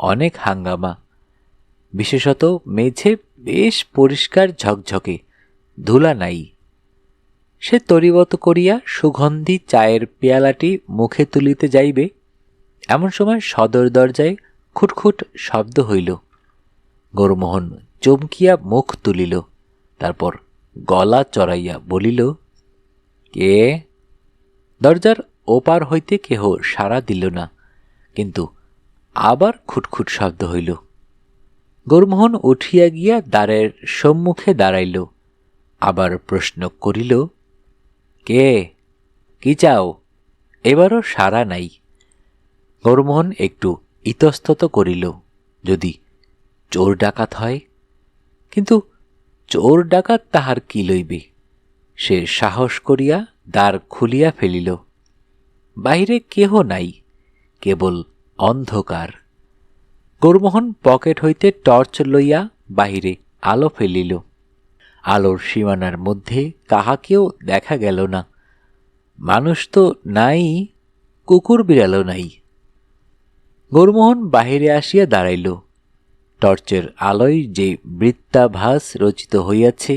অনেক হাঙ্গামা। বিশেষত মেঝে বেশ পরিষ্কার ঝকঝকে, ধুলা নাই। সে তরিবত করিয়া সুগন্ধি চায়ের পেয়ালাটি মুখে তুলিতে যাইবে, এমন সময় সদর দরজায় খুটখুট শব্দ হইল। গৌরমোহন চমকিয়া মুখ তুলিল, তারপর গলা চড়াইয়া বলিল, কে? দরজার ওপার হইতে কেহ সাড়া দিল না, কিন্তু আবার খুটখুট শব্দ হইল। গৌরমোহন উঠিয়া গিয়া দ্বারের সম্মুখে দাঁড়াইল। আবার প্রশ্ন করিল, কে? কি চাও? এবারও সাড়া নাই। গৌরমোহন একটু ইতস্তত করিল, যদি চোর ডাকাত হয়। কিন্তু চোর ডাকাত তাহার কি লইবে? সে সাহস করিয়া দ্বার খুলিয়া ফেলিল। বাহিরে কেহ নাই, কেবল অন্ধকার। গৌরমোহন পকেট হইতে টর্চ লইয়া বাহিরে আলো ফেলিল। আলোর সীমানার মধ্যে কাহাকেও দেখা গেল না। মানুষ তো নাই, কুকুর বিড়ালও নাই। গৌরমোহন বাহিরে আসিয়া দাঁড়াইল। টর্চের আলোয় যে বৃত্তাভাস রচিত হইয়াছে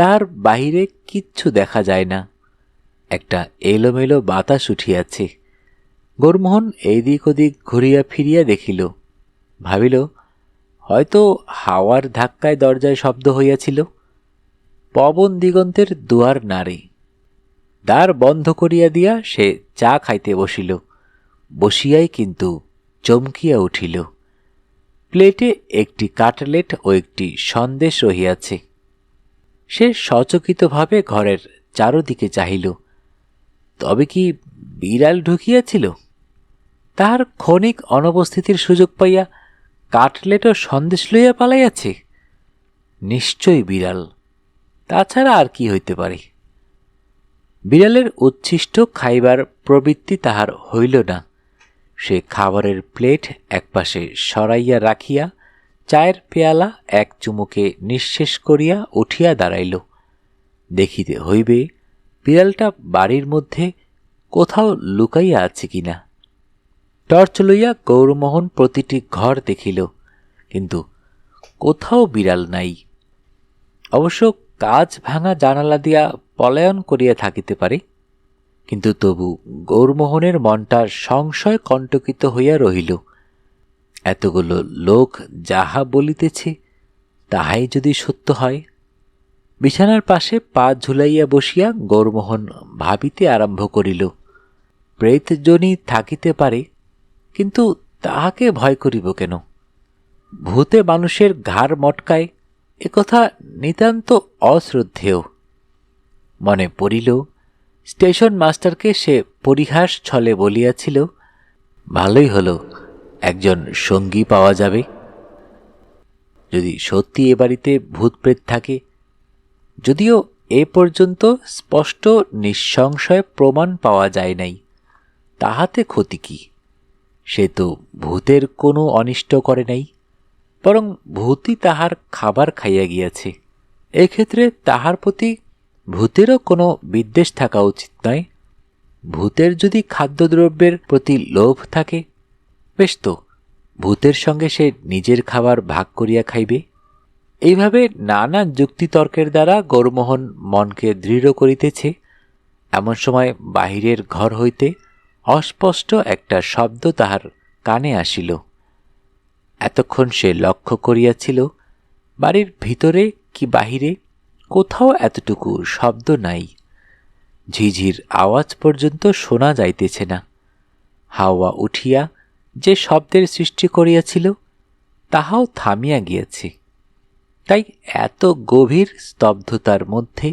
তার বাহিরে কিচ্ছু দেখা যায় না। একটা এলোমেলো বাতাস উঠিয়াছে। গৌরমোহন এইদিক ওদিক ঘুরিয়া ফিরিয়া দেখিল, ভাবিল হয়তো হাওয়ার ধাক্কায় দরজায় শব্দ হইয়াছিল। পবন দিগন্তের দুয়ার নাড়ে। দ্বার বন্ধ করিয়া দিয়া সে চা খাইতে বসিল। বসিয়াই কিন্তু চমকিয়া উঠিল। প্লেটে একটি কাটলেট ও একটি সন্দেশ রহিয়াছে। সে সচকিতভাবে ঘরের চারদিকে চাহিল। তবে কি বিড়াল ঢুকিয়াছিল? তাহার ক্ষণিক অনুপস্থিতির সুযোগ পাইয়া কাটলেট ও সন্দেশ লইয়া পালাইয়াছে। নিশ্চয়ই বিড়াল, তাছাড়া আর কি হইতে পারে। বিড়ালের উচ্ছিষ্ট খাইবার প্রবৃত্তি তাহার হইল না। সে খাবারের প্লেট একপাশে সরাইয়া রাখিয়া চায়ের পেয়ালা এক চুমুকে নিঃশেষ করিয়া উঠিয়া দাঁড়াইল। দেখিতে হইবে বিড়ালটা বাড়ির মধ্যে কোথাও লুকাইয়া আছে কিনা। টর্চ লইয়া গৌরমোহন প্রতিটি ঘর দেখিল, কিন্তু কোথাও বিড়াল নাই। অবশ্য কাঁচ ভাঙা জানালা দিয়া পলায়ন করিয়া থাকিতে পারে, কিন্তু তবু গৌরমোহনের মনটা সংশয় কণ্টকিত হইয়া রহিল। এতগুলো লোক যাহা বলিতেছে তাহাই যদি সত্য হয়। বিছানার পাশে পা ঝুলাইয়া বসিয়া গৌরমোহন ভাবিতে আরম্ভ করিল। প্রেতজনী থাকিতে পারে, কিন্তু তাহাকে ভয় করিব কেন? ভূতে মানুষের ঘাড় মটকায়, একথা নিতান্ত অশ্রদ্ধেয়। মনে পড়িল স্টেশন মাস্টারকে সে পরিহাস ছলে বলিয়াছিল, ভালোই হলো একজন সঙ্গী পাওয়া যাবে। যদি সত্যি এ বাড়িতে ভূতপ্রেত থাকে, যদিও এ পর্যন্ত স্পষ্ট নিঃসংশয় প্রমাণ পাওয়া যায় নাই, তাহাতে ক্ষতি কি? সে তো ভূতের কোনো অনিষ্ট করে নাই, বরং ভূতই তাহার খাবার খাইয়া গিয়াছে। এক্ষেত্রে তাহার প্রতি ভূতেরও কোনো বিদ্বেষ থাকা উচিত নয়। ভূতের যদি খাদ্যদ্রব্যের প্রতি লোভ থাকে, বেশ তো, ভূতের সঙ্গে সে নিজের খাবার ভাগ করিয়া খাইবে। এইভাবে নানা যুক্তিতর্কের দ্বারা গৌরমোহন মনকে দৃঢ় করিতেছে। এমন সময় বাহিরের ঘর হইতে অস্পষ্ট একটা শব্দ তাহার কানে আসিল। এতক্ষণ সে লক্ষ্য করিয়াছিল বাড়ির ভিতরে কি বাহিরে কোথাও এতটুকু শব্দ নাই। ঝিঝির আওয়াজ পর্যন্ত শোনা যাইতেছে না। হাওয়া উঠিয়া যে শব্দের সৃষ্টি করিয়াছিল তাহাও থামিয়া গিয়াছে। তাই এত গভীর স্তব্ধতার মধ্যে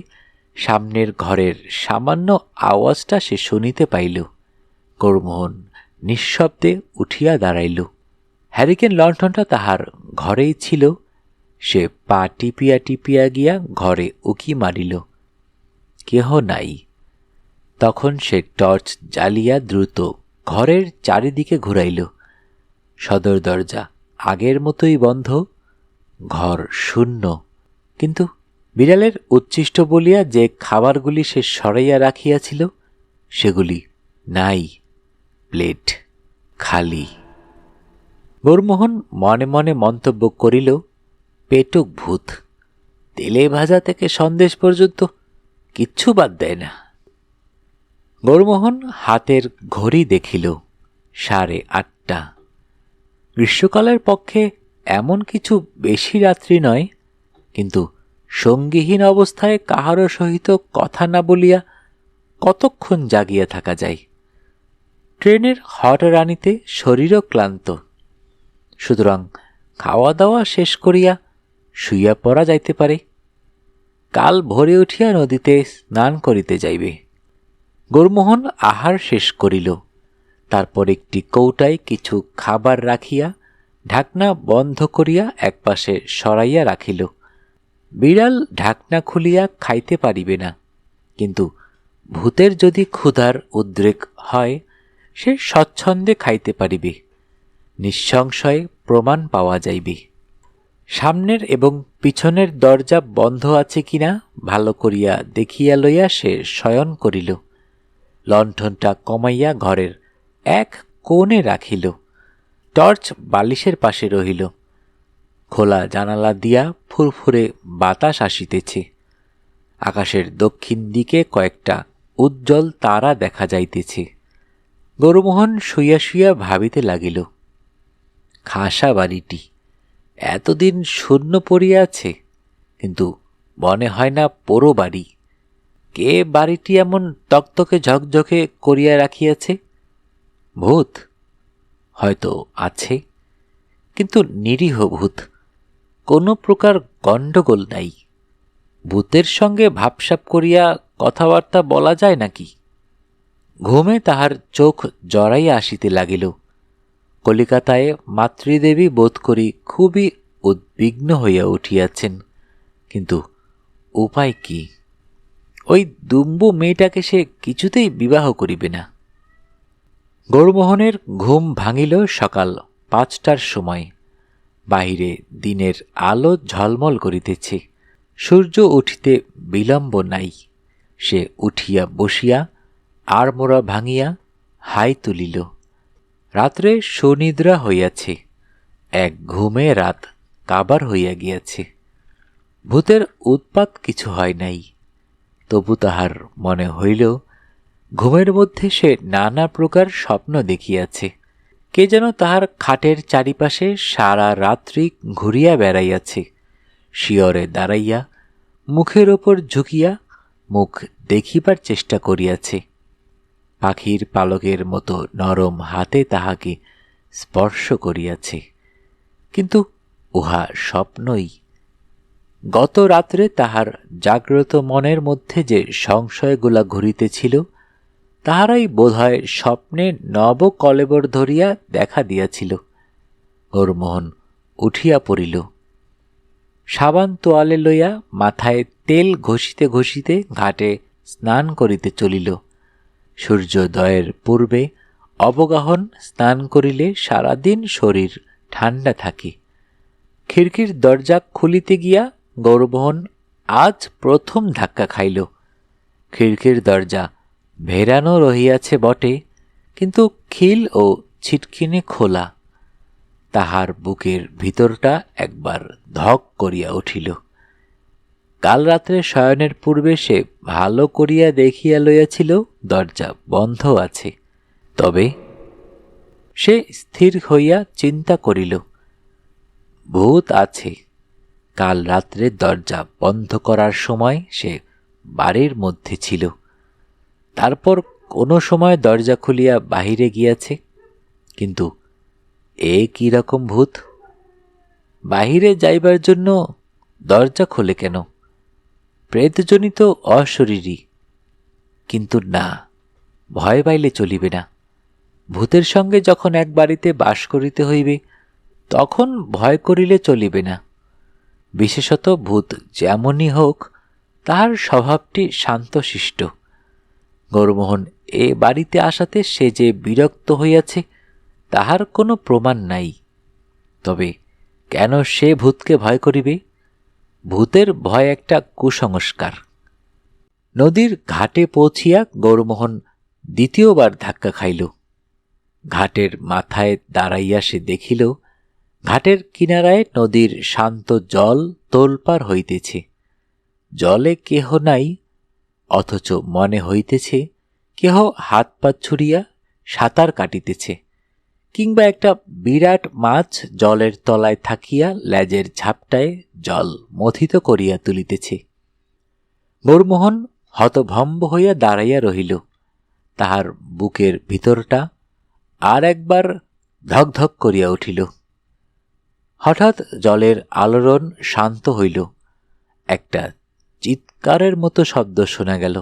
সামনের ঘরের সামান্য আওয়াজটা সে শুনিতে পাইল। গৌরমোহন নিঃশব্দে উঠিয়া দাঁড়াইল। হ্যারিকেন লণ্ঠনটা তাহার ঘরেই ছিল। সে পা টিপিয়া টিপিয়া গিয়া ঘরে উকি মারিল, কেহ নাই। তখন সে টর্চ জ্বালিয়া দ্রুত ঘরের চারিদিকে ঘুরাইল। সদর দরজা আগের মতোই বন্ধ, ঘর শূন্য। কিন্তু বিড়ালের উচ্ছিষ্ট বলিয়া যে খাবারগুলি সে সরাইয়া রাখিয়াছিল সেগুলি নাই। প্লেট খালি। গৌরমোহন মনে মনে মন্তব্য করিল, পেটুক ভূত, তেলে ভাজা থেকে সন্দেশ পর্যন্ত কিচ্ছু বাদ দেয় না। গৌরমোহন হাতের ঘড়ি দেখিল, 8:30। গ্রীষ্মকালের পক্ষে এমন কিছু বেশি রাত্রি নয়, কিন্তু সঙ্গীহীন অবস্থায় কাহারও সহিত কথা না বলিয়া কতক্ষণ জাগিয়া থাকা যায়। ট্রেনের হটরানিতে শরীরও ক্লান্ত, সুতরাং খাওয়া দাওয়া শেষ করিয়া শুইয়া পড়া যাইতে পারে। কাল ভোরে উঠিয়া নদীতে স্নান করিতে যাইবে। গৌরমোহন আহার শেষ করিল। তারপর একটি কৌটায় কিছু খাবার রাখিয়া ঢাকনা বন্ধ করিয়া একপাশে সরাইয়া রাখিল। বিড়াল ঢাকনা খুলিয়া খাইতে পারিবে না, কিন্তু ভূতের যদি ক্ষুধার উদ্রেক হয় সে স্বচ্ছন্দে খাইতে পারিবে। নিঃসংশয়ে প্রমাণ পাওয়া যাইবে। সামনের এবং পিছনের দরজা বন্ধ আছে কিনা ভালো করিয়া দেখিয়া লইয়া সে শয়ন করিল। লণ্ঠনটা কমাইয়া ঘরের এক কোণে রাখিল। টর্চ বালিশের পাশে রহিল। খোলা জানালা দিয়া ফুরফুরে বাতাস আসিতেছে। আকাশের দক্ষিণ দিকে কয়েকটা উজ্জ্বল তারা দেখা যাইতেছে। গৌরমোহন শুইয়া শুইয়া ভাবিতে লাগিল, খাসা বাড়িটি এতদিন শূন্য পড়িয়া আছে, কিন্তু মনে হয় না পোড়ো বাড়ি। কে বাড়িটি এমন তকতকে ঝকঝকে করিয়া রাখিয়াছে? ভূত হয়তো আছে, কিন্তু নিরীহ ভূত, কোনো প্রকার গণ্ডগোল নাই। ভূতের সঙ্গে ভাবসাব করিয়া কথাবার্তা বলা যায় নাকি? ঘুমে তাহার চোখ জড়াইয়া আসিতে লাগিল। কলিকাতায় মাতৃদেবী বোধ করি খুবই উদ্বিগ্ন হইয়া উঠিয়াছেন, কিন্তু উপায় কি? ওই দুম্বু মেয়েটাকে সে কিছুতেই বিবাহ করিবে না। গৌরমোহনের ঘুম ভাঙিল সকাল 5টার সময়। বাহিরে দিনের আলো ঝলমল করিতেছে, সূর্য উঠিতে বিলম্ব নাই। সে উঠিয়া বসিয়া আড়মোড়া ভাঙিয়া হাই তুলিল। রাত্রে সুনিদ্রা হইয়াছে, এক ঘুমে রাত কাবার হইয়া গিয়াছে। ভূতের উৎপাত কিছু হয় নাই, তবু তাহার মনে হইল ঘুমের মধ্যে সে নানা প্রকার স্বপ্ন দেখিয়াছে। কে যেন তাহার খাটের চারিপাশে সারা রাত্রি ঘুরিয়া বেড়াইয়াছে, শিয়রে দাঁড়াইয়া মুখের ওপর ঝুঁকিয়া মুখ দেখিবার চেষ্টা করিয়াছে। পাখির পালকের মতো নরম হাতে তাহাকে স্পর্শ করিয়াছে, কিন্তু উহা স্বপ্নই। গত রাত্রে তাহার জাগ্রত মনের মধ্যে যে সংশয়গুলা ঘুরিতেছিল, তাহারাই বোধহয় স্বপ্নে নব কলেবর ধরিয়া দেখা দিয়াছিল। গৌরমোহন উঠিয়া পড়িল, সাবান তোয়ালে লইয়া মাথায় তেল ঘষিতে ঘষিতে ঘাটে স্নান করিতে চলিল। সূর্যোদয়ের পূর্বে অবগাহন স্নান করিলে সারাদিন শরীর ঠান্ডা থাকে। খিড়কির দরজা খুলিতে গিয়া গৌরমোহন আজ প্রথম ধাক্কা খাইল। খিড়কির দরজা ভেরানো রহিয়াছে বটে, কিন্তু খিল ও ছিটকিনি খোলা। তাহার বুকের ভিতরটা একবার ধক করিয়া উঠিল। কাল রাত্রে শয়নের পূর্বে সে ভালো করিয়া দেখিয়া লইয়াছিল দরজা বন্ধ আছে। তবে সে স্থির হইয়া চিন্তা করিল, ভূত আছে। কাল রাত্রে দরজা বন্ধ করার সময় সে বাড়ির মধ্যে ছিল, তারপর কোনো সময় দরজা খুলিয়া বাহিরে গিয়াছে। কিন্তু এ কি রকম ভূত? বাহিরে যাইবার জন্য দরজা খোলে কেন? প্রেতজনিত অশরীরী। কিন্তু না, ভয় পাইলে চলিবে না। ভূতের সঙ্গে যখন এক বাড়িতে বাস করিতে হইবে, তখন ভয় করিলে চলিবে না। বিশেষত ভূত যেমনই হোক, তাহার স্বভাবটি শান্তশিষ্ট। গৌরমোহন এ বাড়িতে আসাতে সে যে বিরক্ত হইয়াছে, তাহার কোনো প্রমাণ নাই। তবে কেন সে ভূতকে ভয় করিবে? ভূতের ভয় একটা কুসংস্কার। নদীর ঘাটে পৌঁছিয়া গৌরমোহন দ্বিতীয়বার ধাক্কা খাইল। ঘাটের মাথায় দাঁড়াইয়া সে দেখিল, ঘাটের কিনারায় নদীর শান্ত জল তোলপাড় হইতেছে। জলে কেহ নাই, অথচ মনে হইতেছে কেহ হাত পা ছুড়িয়া সাঁতার কাটিতেছে, কিংবা একটা বিরাট মাছ জলের তলায় থাকিয়া লেজের ঝাপটায় জল মথিত করিয়া তুলিতেছে। গৌরমোহন হতভম্ব হইয়া দাঁড়াইয়া রহিল। তাহার বুকের ভিতরটা আর একবার ধকধক করিয়া উঠিল। হঠাৎ জলের আলোড়ন শান্ত হইল। একটা চিৎকারের মতো শব্দ শোনা গেল,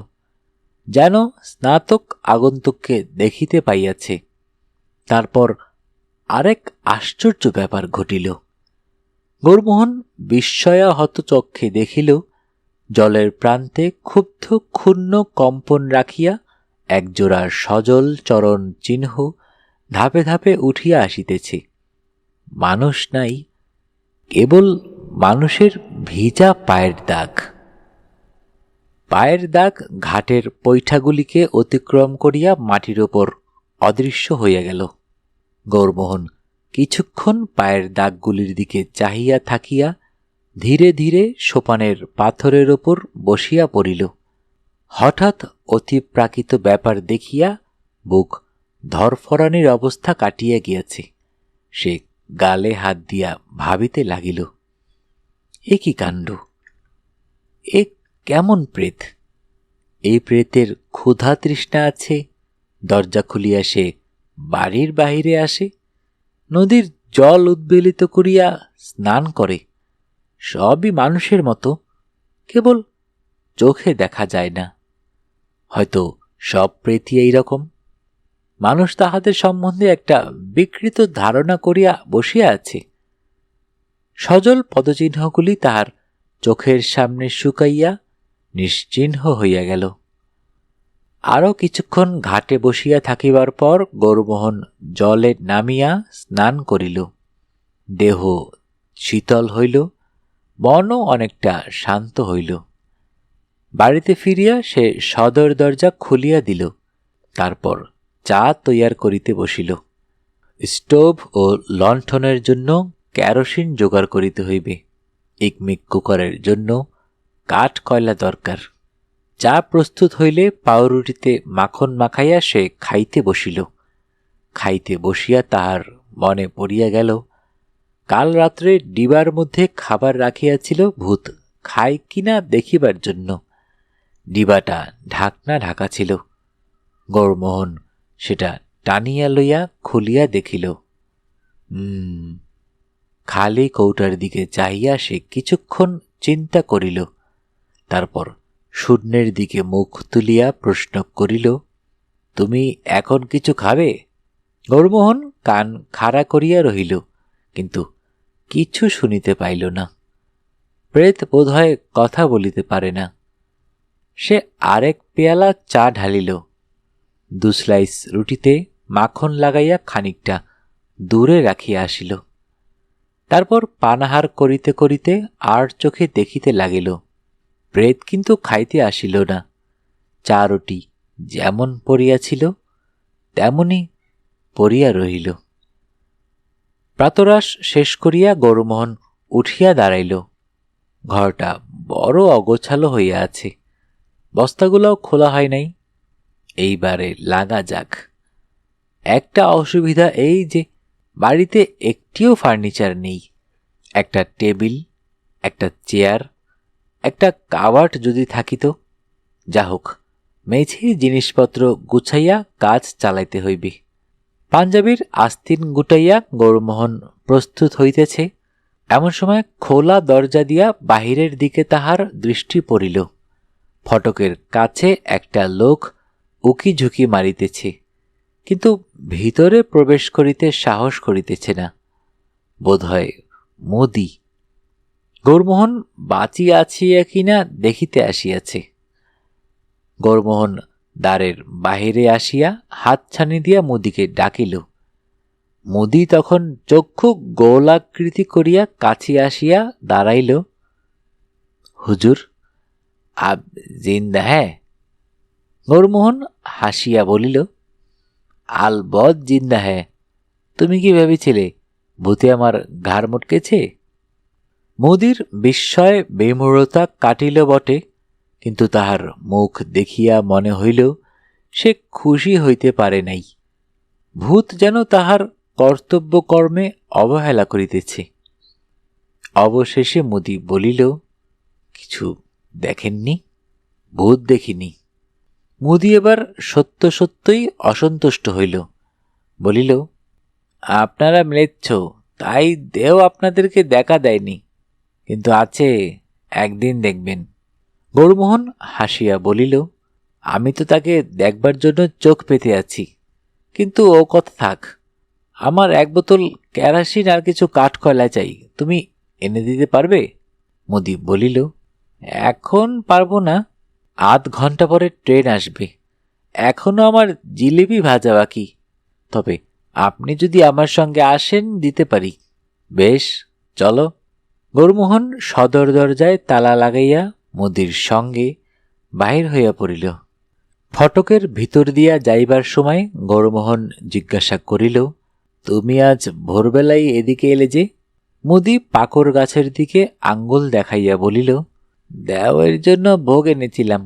যেন স্নাতক আগন্তুককে দেখিতে পাইয়াছে। তারপর আরেক আশ্চর্য ব্যাপার ঘটিল। গৌরমোহন বিস্ময়াহত চক্ষে দেখিল, জলের প্রান্তে ক্ষুব্ধ ক্ষুণ্ণ কম্পন রাখিয়া একজোড়া সজল চরণ চিহ্ন ধাপে ধাপে উঠিয়া আসিতেছে। মানুষ নাই, কেবল মানুষের ভিজা পায়ের দাগ। পায়ের দাগ ঘাটের পৈঠাগুলিকে অতিক্রম করিয়া মাটির ওপর অদৃশ্য হইয়া গেল। গৌরমোহন কিছুক্ষণ পায়ের দাগগুলির দিকে চাহিয়া থাকিয়া ধীরে ধীরে সোপানের পাথরের ওপর বসিয়া পড়িল। হঠাৎ অতিপ্রাকৃত ব্যাপার দেখিয়া বুক ধরফরানির অবস্থা কাটিয়া গিয়াছে। সে গালে হাত দিয়া ভাবিতে লাগিল, এ কি কাণ্ড! এ কেমন প্রেত! এই প্রেতের ক্ষুধা তৃষ্ণা আছে, দরজা খুলিয়া সে বাড়ির বাহিরে আসে, নদীর জল উদ্বেলিত করিয়া স্নান করে, সবই মানুষের মতো, কেবল চোখে দেখা যায় না। হয়তো সব প্রেতই এইরকম। মানুষ তাহাদের সম্বন্ধে একটা বিকৃত ধারণা করিয়া বসিয়া আছে। সজল পদচিহ্নগুলি তাহার চোখের সামনে শুকাইয়া নিশ্চিহ্ন হইয়া গেল। আরও কিছুক্ষণ ঘাটে বসিয়া থাকিবার পর গৌরমোহন জলে নামিয়া স্নান করিল। দেহ শীতল হইল, মনও অনেকটা শান্ত হইল। বাড়িতে ফিরিয়া সে সদর দরজা খুলিয়া দিল। তারপর চা তৈয়ার করিতে বসিল। স্টোভ ও লণ্ঠনের জন্য কেরোসিন জোগাড় করিতে হইবে। ইকমিক কুকারের জন্য কাঠ কয়লা দরকার। চা প্রস্তুত হইলে পাউরুটিতে মাখন মাখাইয়া সে খাইতে বসিল। খাইতে বসিয়া তাহার মনে পড়িয়া গেল, কাল রাত্রে ডিবার মধ্যে খাবার রাখিয়াছিল ভূত খায় কিনা দেখিবার জন্য। ডিবাটা ঢাকনা ঢাকা ছিল। গৌরমোহন সেটা টানিয়া লইয়া খুলিয়া দেখিল। খালি কৌটার দিকে চাহিয়া সে কিছুক্ষণ চিন্তা করিল। তারপর শূন্যের দিকে মুখ তুলিয়া প্রশ্ন করিল, তুমি এখন কিছু খাবে? গৌরমোহন কান খাড়া করিয়া রহিল, কিন্তু কিছু শুনিতে পাইল না। প্রেত বোধহয় কথা বলিতে পারে না। সে আরেক পেয়ালা চা ঢালিল। 2 স্লাইস রুটিতে মাখন লাগাইয়া খানিকটা দূরে রাখিয়া আসিল। তারপর পানাহার করিতে করিতে আর চোখে দেখিতে লাগিল। প্রেত কিন্তু খাইতে আসিল না। চা রুটি যেমন পড়িয়াছিল তেমনি পড়িয়া রহিল। প্রাতরাশ শেষ করিয়া গৌরমোহন উঠিয়া দাঁড়াইল। ঘরটা বড় অগোছালো হইয়া আছে। বস্তাগুলোও খোলা হয় নাই। এইবারে লাগা যাক। একটা অসুবিধা এই যে বাড়িতে একটিও ফার্নিচার নেই। একটা টেবিল, একটা চেয়ার, একটা কাবার্ড যদি থাকিত। যা হোক, মেঝে জিনিসপত্র গুছাইয়া কাজ চালাইতে হইবে। পাঞ্জাবির আস্তিন গুটাইয়া গৌরমোহন প্রস্তুত হইতেছে, এমন সময় খোলা দরজা দিয়া বাহিরের দিকে তাহার দৃষ্টি পড়িল। ফটকের কাছে একটা লোক উকি ঝুঁকি মারিতেছে, কিন্তু ভিতরে প্রবেশ করিতে সাহস করিতেছে না। বোধহয় মোদি। গৌরমোহন বাঁচিয়া আছিয়া কিনা দেখিতে আসিয়াছে। গৌরমোহন দ্বারের বাহিরে আসিয়া হাতছানি দিয়া মুদিকে ডাকিল। মুদি তখন চক্ষু গোলাকৃতি করিয়া কাছে আসিয়া দাঁড়াইল। হুজুর, আপ জিন্দা হ্যাঁ? গৌরমোহন হাসিয়া বলিল, আলবৎ জিন্দা হ্যাঁ। তুমি কি ভেবেছিলে ভূতে আমার ঘাড় মটকেছে? মুদির বিস্ময় বিমূঢ়তা কাটিল বটে, কিন্তু তাহার মুখ দেখিয়া মনে হইল সে খুশি হইতে পারে নাই। ভূত যেন তাহার কর্তব্যকর্মে অবহেলা করিতেছে। অবশেষে মুদি বলিল, কিছু দেখেননি? ভূত দেখিনি। মুদি এবার সত্য সত্যই অসন্তুষ্ট হইল। বলিল, আপনারা ম্লেচ্ছ, তাই দেও আপনাদেরকে দেখা দেয়নি, কিন্তু আছে, একদিন দেখবেন। গৌরমোহন হাসিয়া বলিল, আমি তো তাকে দেখবার জন্য চোখ পেতে আছি, কিন্তু ও কথা থাক। আমার 1 বোতল কেরাসিন আর কিছু কাঠ কয়লা চাই, তুমি এনে দিতে পারবে? মুদি বলিল, এখন পারবো না, আধ ঘন্টা পরে ট্রেন আসবে। এখনো আমার জিলিপি ভাজা বাকি। তবে আপনি যদি আমার সঙ্গে আসেন দিতে পারি। বেশ, চলো। গৌরমোহন সদর দরজায় তালা লাগাইয়া মুদির সঙ্গে বাহির হইয়া পড়িল। ফটকের ভিতর দিয়া যাইবার সময় গৌরমোহন জিজ্ঞাসা করিল, তুমি আজ ভোরবেলায় এদিকে এলে যে? মুদি পাকর গাছের দিকে আঙ্গুল দেখাইয়া বলিল, দেওয়ের জন্য ভোগ এনেছিলাম।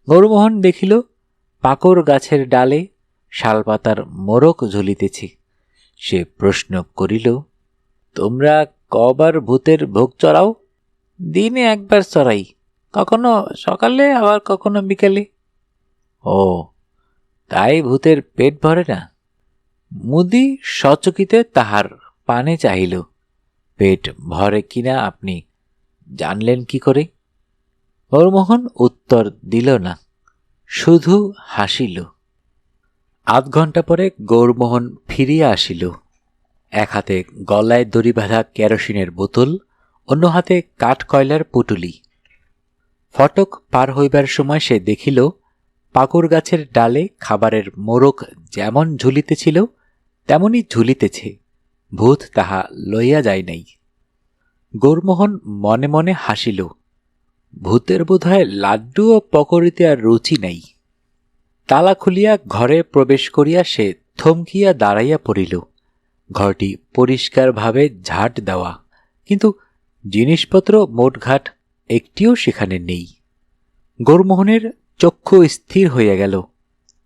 গৌরমোহন দেখিল পাকর গাছের ডালে শালপাতার মোড়ক ঝুলিতেছে। সে প্রশ্ন করিল, তোমরা কবার ভূতের ভোগ চড়াও? দিনে একবার চড়াই, কখনো সকালে আবার কখনো বিকালে। ও, তাই ভূতের পেট ভরে না? মুদি সচকিতে তাহার পানে চাহিল। পেট ভরে কিনা আপনি জানলেন কি করে? গৌরমোহন উত্তর দিল না, শুধু হাসিল। আধ ঘণ্টা পরে গৌরমোহন ফিরিয়া আসিল। এক হাতে গলায় দড়ি বাঁধা কেরোসিনের বোতল, অন্য হাতে কাঠ কয়লার পুটুলি। ফটক পার হইবার সময় সে দেখিল পাকুর গাছের ডালে খাবারের মোড়ক যেমন ঝুলিতেছিল তেমনি ঝুলিতেছে, ভূত তাহা লইয়া যায় নাই। গৌরমোহন মনে মনে হাসিল, ভূতের বোধহয় লাড্ডু ও পকড়িতে আর রুচি নাই। তালা খুলিয়া ঘরে প্রবেশ করিয়া সে থমকিয়া দাঁড়াইয়া পড়িল। ঘরটি পরিষ্কারভাবে ঝাঁট দেওয়া, কিন্তু জিনিসপত্র মোটঘাট একটিও সেখানে নেই। গৌরমোহনের চক্ষু স্থির হইয়া গেল।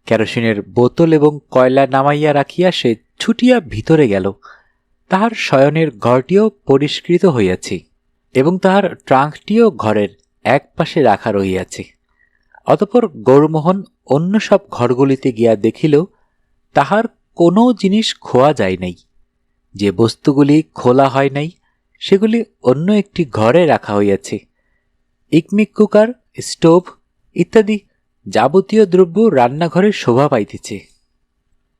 কেরোসিনের বোতল এবং কয়লা নামাইয়া রাখিয়া সে ছুটিয়া ভিতরে গেল। তাহার শয়নের ঘরটিও পরিষ্কৃত হইয়াছে এবং তাহার ট্রাঙ্কটিও ঘরের এক পাশে রাখা রহিয়াছে। অতঃপর গৌরমোহন অন্য সব ঘরগুলিতে গিয়া দেখিল তাহার কোনো জিনিস খোয়া যায় নাই। যে বস্তুগুলি খোলা হয় নাই সেগুলি অন্য একটি ঘরে রাখা হইয়াছে। ইকমিক কুকার, স্টোভ ইত্যাদি যাবতীয় দ্রব্য রান্নাঘরে শোভা পাইতেছে।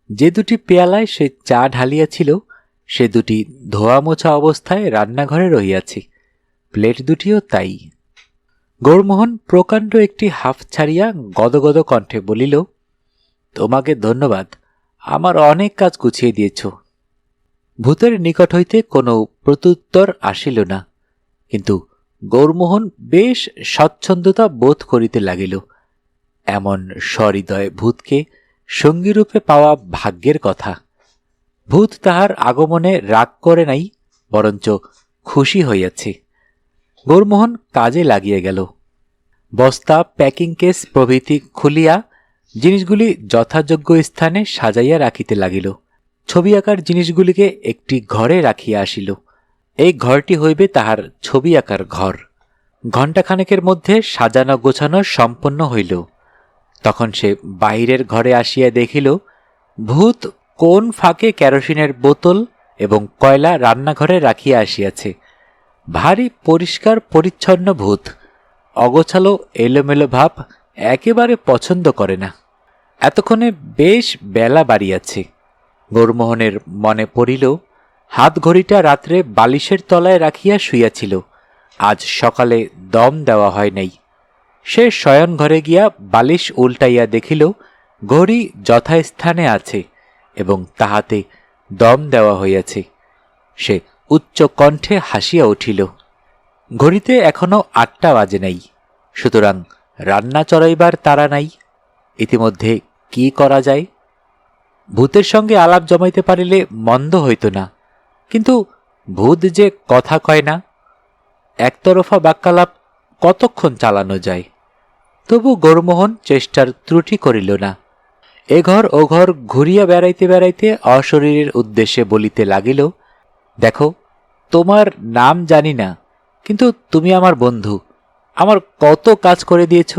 যে দুটি পেয়ালায় সে চা ঢালিয়াছিল সে দুটি ধোয়া মোছা অবস্থায় রান্নাঘরে রহিয়াছে, প্লেট দুটিও তাই। গৌরমোহন প্রকাণ্ড একটি হাফ ছাড়িয়া গদগদ কণ্ঠে বলিল, তোমাকে ধন্যবাদ, আমার অনেক কাজ গুছিয়ে দিয়েছ। ভূতের নিকট হইতে কোনো প্রত্যুত্তর আসিল না, কিন্তু গৌরমোহন বেশ স্বচ্ছন্দতা বোধ করিতে লাগিল। এমন সহৃদয় ভূতকে সঙ্গীরূপে পাওয়া ভাগ্যের কথা। ভূত তাহার আগমনে রাগ করে নাই, বরঞ্চ খুশি হইয়াছে। গৌরমোহন কাজে লাগিয়া গেল। বস্তা, প্যাকিং কেস প্রভৃতি খুলিয়া জিনিসগুলি যথাযোগ্য স্থানে সাজাইয়া রাখিতে লাগিল। ছবি আঁকার জিনিসগুলিকে একটি ঘরে রাখিয়া আসিল। এই ঘরটি হইবে তাহার ছবি আঁকার ঘর। ঘণ্টাখানেকের মধ্যে সাজানো গোছানো সম্পন্ন হইল। তখন সে বাহিরের ঘরে আসিয়া দেখিল ভূত কোন ফাঁকে কেরোসিনের বোতল এবং কয়লা রান্নাঘরে রাখিয়া আসিয়াছে। ভারী পরিষ্কার পরিচ্ছন্ন ভূত, অগোছালো এলোমেলো ভাব একেবারে পছন্দ করে না। এতক্ষণে বেশ বেলা বাড়িয়াছে। গৌরমোহনের মনে পড়িল হাত ঘড়িটা রাত্রে বালিশের তলায় রাখিয়া শুইয়াছিল, আজ সকালে দম দেওয়া হয় নাই। সে শয়ন ঘরে গিয়া বালিশ উল্টাইয়া দেখিল ঘড়ি যথাস্থানে আছে এবং তাহাতে দম দেওয়া হইয়াছে। সে উচ্চ কণ্ঠে হাসিয়া উঠিল। ঘড়িতে এখনো 8টা বাজে নাই, সুতরাং রান্না চড়াইবার তাড়া নাই। ইতিমধ্যে কি করা যায়? ভূতের সঙ্গে আলাপ জমাইতে পারিলে মন্দ হইত না, কিন্তু ভূত যে কথা কয় না। একতরফা বাক্যালাপ কতক্ষণ চালানো যায়? তবু গৌরমোহন চেষ্টার ত্রুটি করিল না। এ ঘর ও ঘর ঘুরিয়া বেড়াইতে বেড়াইতে অশরীরের উদ্দেশ্যে বলিতে লাগিল, দেখো, তোমার নাম জানি না, কিন্তু তুমি আমার বন্ধু। আমার কত কাজ করে দিয়েছ।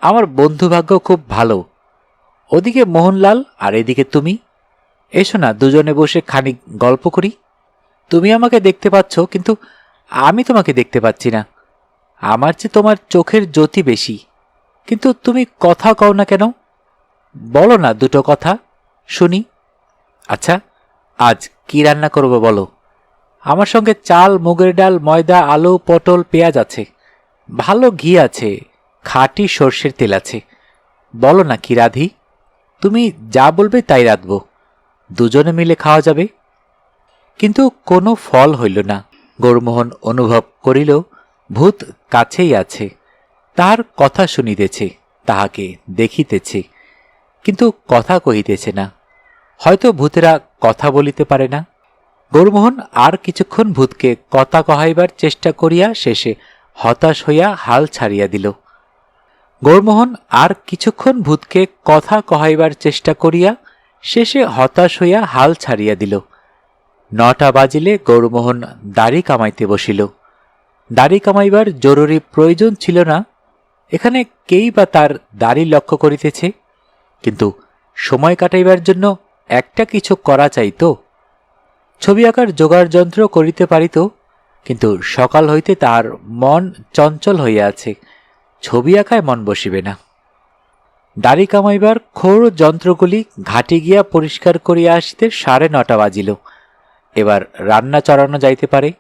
আমার বন্ধুভাগ্য খুব ভালো। ওদিকে মোহনলাল আর এদিকে তুমি। এসো না, দুজনে বসে খানিক গল্প করি। তুমি আমাকে দেখতে পাচ্ছ, কিন্তু আমি তোমাকে দেখতে পাচ্ছি না। আমার চেয়ে তোমার চোখের জ্যোতি বেশি, কিন্তু তুমি কথা কও না কেন? বলো না দুটো কথা শুনি। আচ্ছা, আজ কি রান্না করব বলো? আমার সঙ্গে চাল, মুগের ডাল, ময়দা, আলু, পটল, পেঁয়াজ আছে, ভালো ঘি আছে, খাঁটি সর্ষের তেল আছে। বলো না কি রাঁধি? তুমি যা বলবে তাই রাঁধব, দুজনে মিলে খাওয়া যাবে। কিন্তু কোনো ফল হইল না। গৌরমোহন অনুভব করিল ভূত কাছেই আছে, তাহার কথা শুনিতেছে, তাহাকে দেখিতেছে, কিন্তু কথা কহিতেছে না। হয়তো ভূতেরা কথা বলিতে পারে না। গৌরমোহন আর কিছুক্ষণ ভূতকে কথা কহাইবার চেষ্টা করিয়া শেষে হতাশ হইয়া হাল ছাড়িয়া দিল। গৌরমোহন আর কিছুক্ষণ ভূতকে কথা কহাইবার চেষ্টা করিয়া শেষে হতাশ হইয়া হাল ছাড়িয়া দিল। 9টা বাজিলে গৌরমোহন দাড়ি কামাইতে বসিল। দাড়ি কামাইবার জরুরি প্রয়োজন ছিল না, এখানে কেই বা তার দাড়ি লক্ষ্য করিতেছে, কিন্তু সময় কাটাইবার জন্য একটা কিছু করা চাইত। ছবি আঁকার জোগাড় যন্ত্র করিতে পারিত, কিন্তু সকাল হইতে তার মন চঞ্চল হইয়া আছে, ছবি আঁকায় মন বসিবে না। দাড়ি কামাইবার খোর যন্ত্রগুলি ঘাটে গিয়া পরিষ্কার করিয়া আসিতে 9:30 বাজিল। এবার রান্না চড়ানো যাইতে পারে।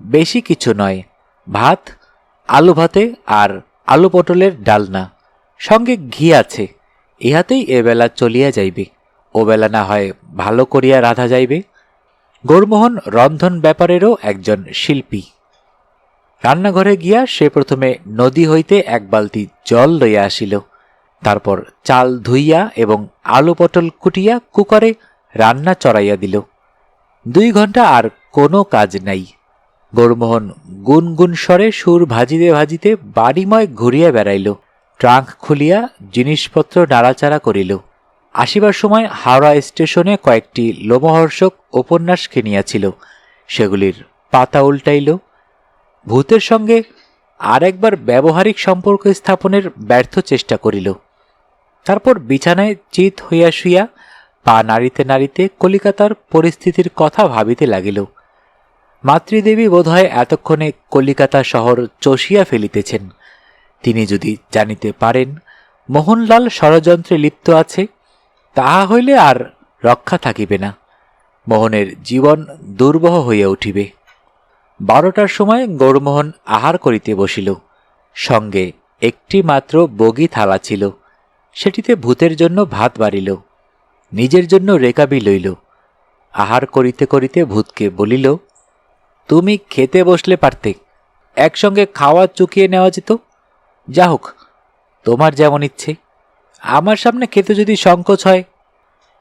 বেশি কিছু নয়, ভাত, আলু ভাতে আর আলু পটলের ডালনা, সঙ্গে ঘি আছে, ইহাতেই এবেলা চলিয়া যাইবে। ওবেলা না হয় ভালো করিয়া রাধা যাইবে। গৌরমোহন রন্ধন ব্যাপারেরও একজন শিল্পী। রান্নাঘরে গিয়া সে প্রথমে নদী হইতে 1 বালতি জল লইয়া আসিল। তারপর চাল ধুইয়া এবং আলু পটল কুটিয়া কুকারে রান্না চড়াইয়া দিল। 2 ঘণ্টা আর কোনো কাজ নাই। গৌরমোহন গুনগুন স্বরে সুর ভাজিতে ভাজিতে বাড়িময় ঘুরিয়া বেড়াইল, ট্রাঙ্ক খুলিয়া জিনিসপত্র নাড়াচাড়া করিল। আসিবার সময় হাওড়া স্টেশনে কয়েকটি লোমহর্ষক উপন্যাস কিনিয়াছিল, সেগুলির পাতা উল্টাইল। ভূতের সঙ্গে আর একবার ব্যবহারিক সম্পর্ক স্থাপনের ব্যর্থ চেষ্টা করিল। তারপর বিছানায় চিত হইয়া শুইয়া পা নাড়িতে নাড়িতে কলিকাতার পরিস্থিতির কথা ভাবিতে লাগিল। মাতৃদেবী বোধহয় এতক্ষণে কলিকাতা শহর চষিয়া ফেলিতেছেন। তিনি যদি জানিতে পারেন মোহনলাল ষড়যন্ত্রে লিপ্ত আছে, তাহা হইলে আর রক্ষা থাকিবে না, মোহনের জীবন দুর্বহ হইয়া উঠিবে। 12টার সময় গৌরমোহন আহার করিতে বসিল। সঙ্গে একটি মাত্র বগি থালা ছিল, সেটিতে ভূতের জন্য ভাত বাড়িল, নিজের জন্য রেকাবি লইল। আহার করিতে করিতে ভূতকে বলিল, তুমি খেতে বসলে পারতে, একসঙ্গে খাওয়া চুকিয়ে নেওয়া যেত। যা হোক, তোমার যেমন ইচ্ছে, আমার সামনে খেতে যদি সংকোচ হয়।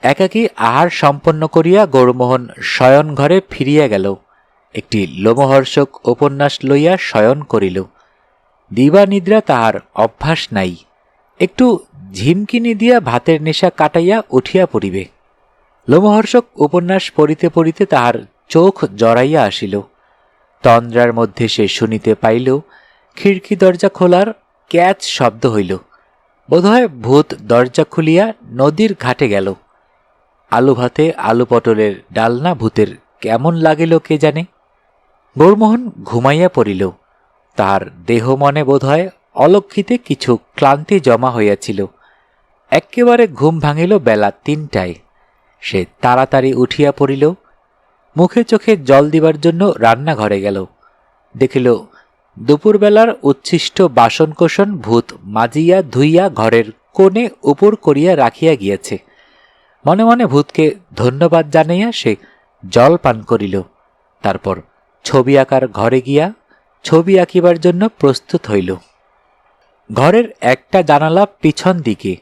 একাকী আহার সম্পন্ন করিয়া গৌরমোহন শয়ন ঘরে ফিরিয়া গেল। একটি লোমহর্ষক উপন্যাস লইয়া শয়ন করিল। দিবা নিদ্রা তাহার অভ্যাস নাই, একটু ঝিমকিনি দিয়া ভাতের নেশা কাটাইয়া উঠিয়া পড়িবে। লোমহর্ষক উপন্যাস পড়িতে পড়িতে তাহার চোখ জড়াইয়া আসিল। তন্দ্রার মধ্যে সে শুনিতে পাইল খিড়কি দরজা খোলার ক্যাচ শব্দ হইল। বোধহয় ভূত দরজা খুলিয়া নদীর ঘাটে গেল। আলু ভাতে আলু পটলের ডালনা ভূতের কেমন লাগিল কে জানে। গৌরমোহন ঘুমাইয়া পড়িল। তাহার দেহ মনে বোধহয় অলক্ষিতে কিছু ক্লান্তি জমা হইয়াছিল। একেবারে ঘুম ভাঙিল বেলা 3টায়। সে তাড়াতাড়ি উঠিয়া পড়িল। মুখে চোখে জল দিবার জন্য রান্নাঘরে গেল। দেখিল দুপুরবেলার উচ্ছিষ্ট বাসনকোসন ভূত মাজিয়া ধুইয়া ঘরের কোণে উপর করিয়া রাখিয়া গিয়াছে। মনে মনে ভূতকে ধন্যবাদ জানাইয়া সে জল পান করিল। তারপর ছবি আঁকার ঘরে গিয়া ছবি আঁকিবার জন্য প্রস্তুত হইল। ঘরের একটা জানালা পিছন দিকে,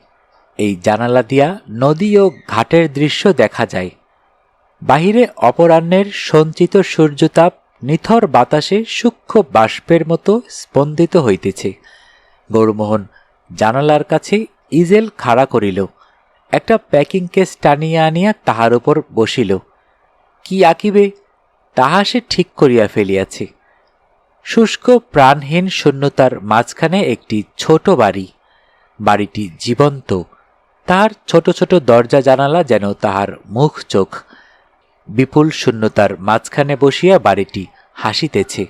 এই জানালা দিয়া নদী ও ঘাটের দৃশ্য দেখা যায়। বাহিরে অপরাহ্নের সঞ্চিত সূর্যতাপ নিথর বাতাসে সূক্ষ্ম বাষ্পের মতো স্পন্দিত হইতেছে। গৌরমোহন জানালার কাছে ইজেল খাড়া করিল, একটা প্যাকিং কেস টানিয়া আনিয়া তাহার উপর বসিল। কি আঁকিবে তাহা সে ঠিক করিয়া ফেলিয়াছে। শুষ্ক প্রাণহীন শূন্যতার মাঝখানে একটি ছোট বাড়ি। বাড়িটি জীবন্ত, তাহার ছোট ছোট দরজা জানালা যেন তাহার মুখ চোখ। বিপুল শূন্যতার মাঝখানে বসিয়া বাড়িটি হাসিতেছে।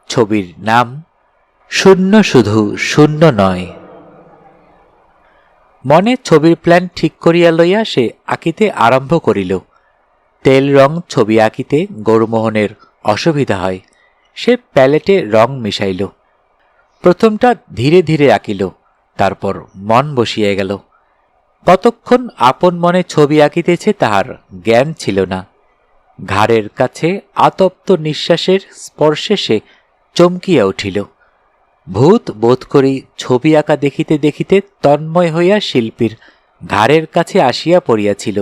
ছবির নাম শূন্য, শুধু শূন্য নয়। মনে ছবির প্ল্যান ঠিক করিয়া লইয়া সে আঁকিতে আরম্ভ করিল। তেল রং ছবি আঁকিতে গৌরমোহনের অসুবিধা হয়। সে প্যালেটে রং মিশাইল। প্রথমটা ধীরে ধীরে আঁকিল, তারপর মন বসিয়া গেল। কতক্ষণ আপন মনে ছবি আঁকিতেছে তাহার জ্ঞান ছিল না। ঘাড়ের কাছে আতপ্ত নিঃশ্বাসের স্পর্শে সে চমকিয়া উঠিল। ভূত বোধ করি ছবি আঁকা দেখিতে দেখিতে তন্ময় হইয়া শিল্পীর ঘাড়ের কাছে আসিয়া পড়িয়াছিল।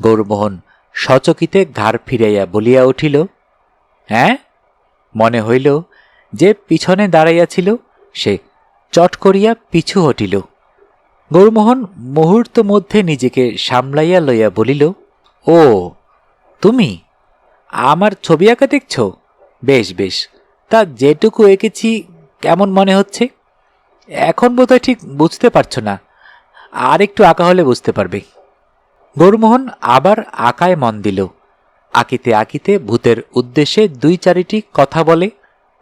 গৌরমোহন সচকিতে ঘাড় ফিরাইয়া বলিয়া উঠিল, হ্যাঁ? মনে হইল যে পিছনে দাঁড়াইয়াছিল সে চট করিয়া পিছু হটিল। গৌরমোহন মুহূর্ত মধ্যে নিজেকে সামলাইয়া লইয়া বলিল, ও তুমি আমার ছবি আঁকা দেখছ? বেশ বেশ, তা যেটুকু এঁকেছি কেমন মনে হচ্ছে? এখন বোধহয় ঠিক বুঝতে পারছ না, আর একটু আঁকা হলে বুঝতে পারবে। গৌরমোহন আবার আঁকায় মন দিল। আঁকিতে আঁকিতে ভূতের উদ্দেশ্যে দুই চারিটি কথা বলে,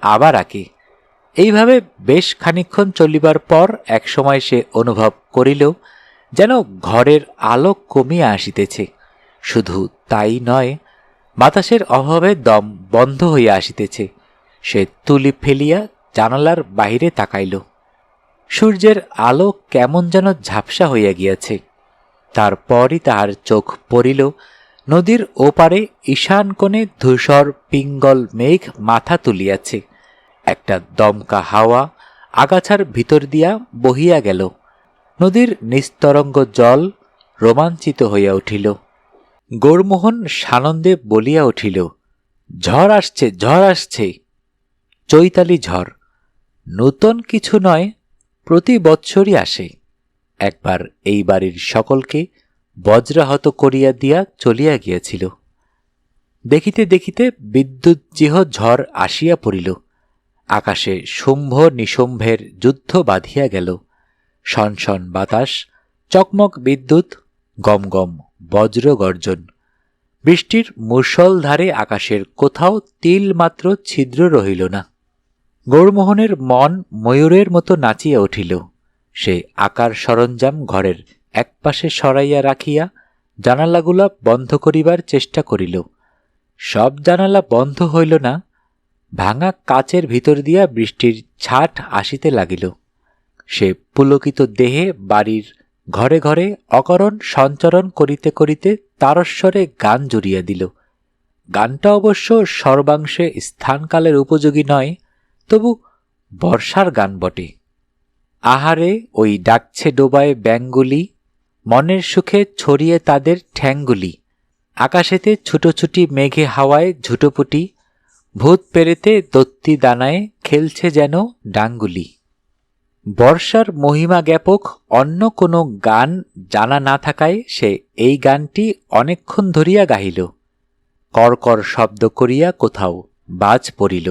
আবার আঁকে। এইভাবে বেশ খানিকক্ষণ চলিবার পর একসময় সে অনুভব করিল যেন ঘরের আলো কমিয়া আসিতেছে। শুধু তাই নয়, বাতাসের অভাবে দম বন্ধ হইয়া আসিতেছে। সে তুলি ফেলিয়া জানালার বাহিরে তাকাইল। সূর্যের আলো কেমন যেন ঝাপসা হইয়া গিয়াছে। তারপরই তাহার চোখ পড়িল নদীর ওপারে ঈশান কোণে ধূসর পিঙ্গল মেঘ মাথা তুলিয়াছে। একটা দমকা হাওয়া আগাছার ভিতর দিয়া বহিয়া গেল। নদীর নিস্তরঙ্গ জল রোমাঞ্চিত হইয়া উঠিল। গৌরমোহন সানন্দে বলিয়া উঠিল, ঝড় আসছে, ঝড় আসছে। চৈতালি ঝড় নূতন কিছু নয়, প্রতি বৎসরই আসে। একবার এই বাড়ির সকলকে বজ্রাহত করিয়া দিয়া চলিয়া গিয়াছিল। দেখিতে দেখিতে বিদ্যুৎজিহ ঝড় আসিয়া পড়িল। আকাশে শুম্ভ নিশুম্ভের যুদ্ধ বাঁধিয়া গেল। শনশন বাতাস, চকমক বিদ্যুৎ, গম গম বজ্র গর্জন। বৃষ্টির মুষলধারে আকাশের কোথাও তিল মাত্র ছিদ্র রহিল না। গৌরমোহনের মন ময়ূরের মতো নাচিয়া উঠিল। সে আকার সরঞ্জাম ঘরের একপাশে সরাইয়া রাখিয়া জানালাগুলা বন্ধ করিবার চেষ্টা করিল। সব জানালা বন্ধ হইল না। ভাঙা কাচের ভিতর দিয়া বৃষ্টির ছাট আসিতে লাগিল। সে পুলকিত দেহে বাড়ির ঘরে ঘরে অকারণ সঞ্চরণ করিতে করিতে তারস্বরে গান জুড়িয়া দিল। গানটা অবশ্য সর্বাংশে স্থানকালের উপযোগী নয়, তবু বর্ষার গান বটে। আহারে ওই ডাকছে ডোবায় ব্যাঙগুলি, মনের সুখে ছড়িয়ে তাদের ঠ্যাংগুলি। আকাশেতে ছুটোছুটি মেঘে হাওয়ায় ঝুটোপুটি, ভূত পেরেতে দত্তি দানায় খেলছে যেন ডাঙ্গুলি। বর্ষার মহিমা জ্ঞাপক অন্য কোনো গান জানা না থাকায় সে এই গানটি অনেকক্ষণ ধরিয়া গাহিল। করকর শব্দ করিয়া কোথাও বাজ পড়িল।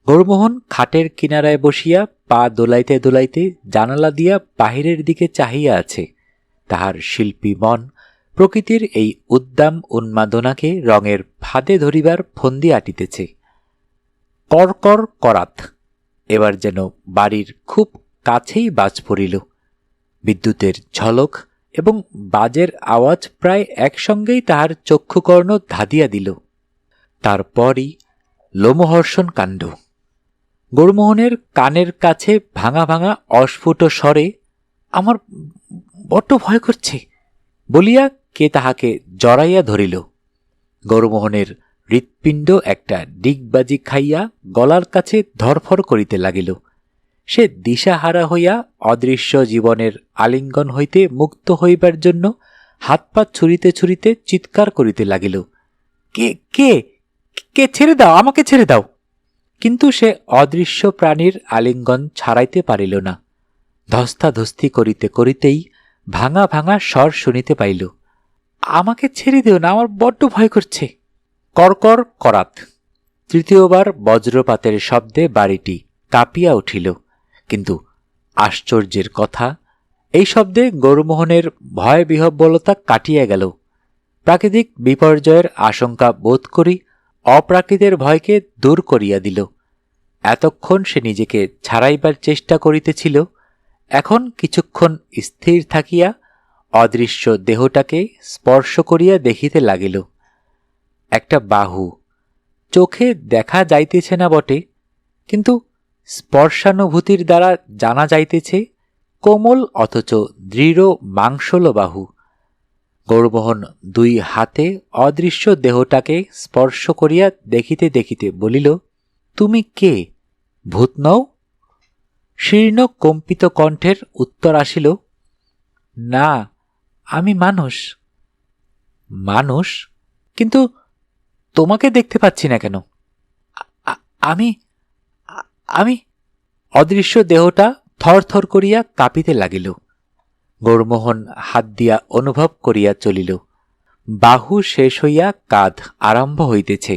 গৌরমোহন খাটের কিনারায় বসিয়া পা দোলাইতে দোলাইতে জানালা দিয়া বাহিরের দিকে চাহিয়া আছে। তাহার শিল্পী মন প্রকৃতির এই উদ্দাম উন্মাদনাকে রঙের ফাঁদে ধরিবার ফন্দি আটিতেছে। করকর করাত, এবার যেন বাড়ির খুব কাছেই বাজ পড়িল। বিদ্যুতের ঝলক এবং বাজের আওয়াজ প্রায় একসঙ্গেই তাহার চক্ষুকর্ণ ধাঁধিয়া দিল। তারপরই লোমহর্ষণ কাণ্ড। গৌরমোহনের কানের কাছে ভাঙা ভাঙা অস্ফুট স্বরে, আমার বড্ড ভয় করছে বলিয়া কে তাহাকে জড়াইয়া ধরিল। গৌরমোহনের হৃৎপিণ্ড একটা ডিগবাজি খাইয়া গলার কাছে ধরফর করিতে লাগিল। সে দিশাহারা হইয়া অদৃশ্য জীবনের আলিঙ্গন হইতে মুক্ত হইবার জন্য হাত পা ছুঁড়িতে ছুঁড়িতে চিৎকার করিতে লাগিল, কে কে কে ছেড়ে দাও, আমাকে ছেড়ে দাও। কিন্তু সে অদৃশ্য প্রাণীর আলিঙ্গন ছাড়াইতে পারিল না। ধস্তাধস্তি করিতে করিতেই ভাঙা ভাঙা স্বর শুনিতে পাইল, আমাকে ছেড়ে দিও না, আমার বড্ড ভয় করছে। করকর করাত। তৃতীয়বার বজ্রপাতের শব্দে বাড়িটি কাঁপিয়া উঠিল। কিন্তু আশ্চর্যের কথা, এই শব্দে গৌরমোহনের ভয় বিহ্বলতা কাটিয়া গেল। প্রাকৃতিক বিপর্যয়ের আশঙ্কা বোধ করি অপ্রাকৃতের ভয়কে দূর করিয়া দিল। এতক্ষণ সে নিজেকে ছাড়াইবার চেষ্টা করিতেছিল, এখন কিছুক্ষণ স্থির থাকিয়া অদৃশ্য দেহটাকে স্পর্শ করিয়া দেখিতে লাগিল। একটা বাহু, চোখে দেখা যাইতেছে না বটে, কিন্তু স্পর্শানুভূতির দ্বারা জানা যাইতেছে কোমল অথচ দৃঢ় মাংসল বাহু। গৌরমোহন দুই হাতে অদৃশ্য দেহটাকে স্পর্শ করিয়া দেখিতে দেখিতে বলিল, তুমি কে? ভূত নও? শীর্ণ কম্পিত কণ্ঠের উত্তর আসিল, না, আমি মানুষ। মানুষ? কিন্তু তোমাকে দেখতে পাচ্ছি না কেন? আমি আমি অদৃশ্য দেহটা থরথর করিয়া কাঁপিতে লাগিল। গৌরমোহন হাত দিয়া অনুভব করিয়া চলিল। বাহু শেষ হইয়া কাঁধ আরম্ভ হইতেছে,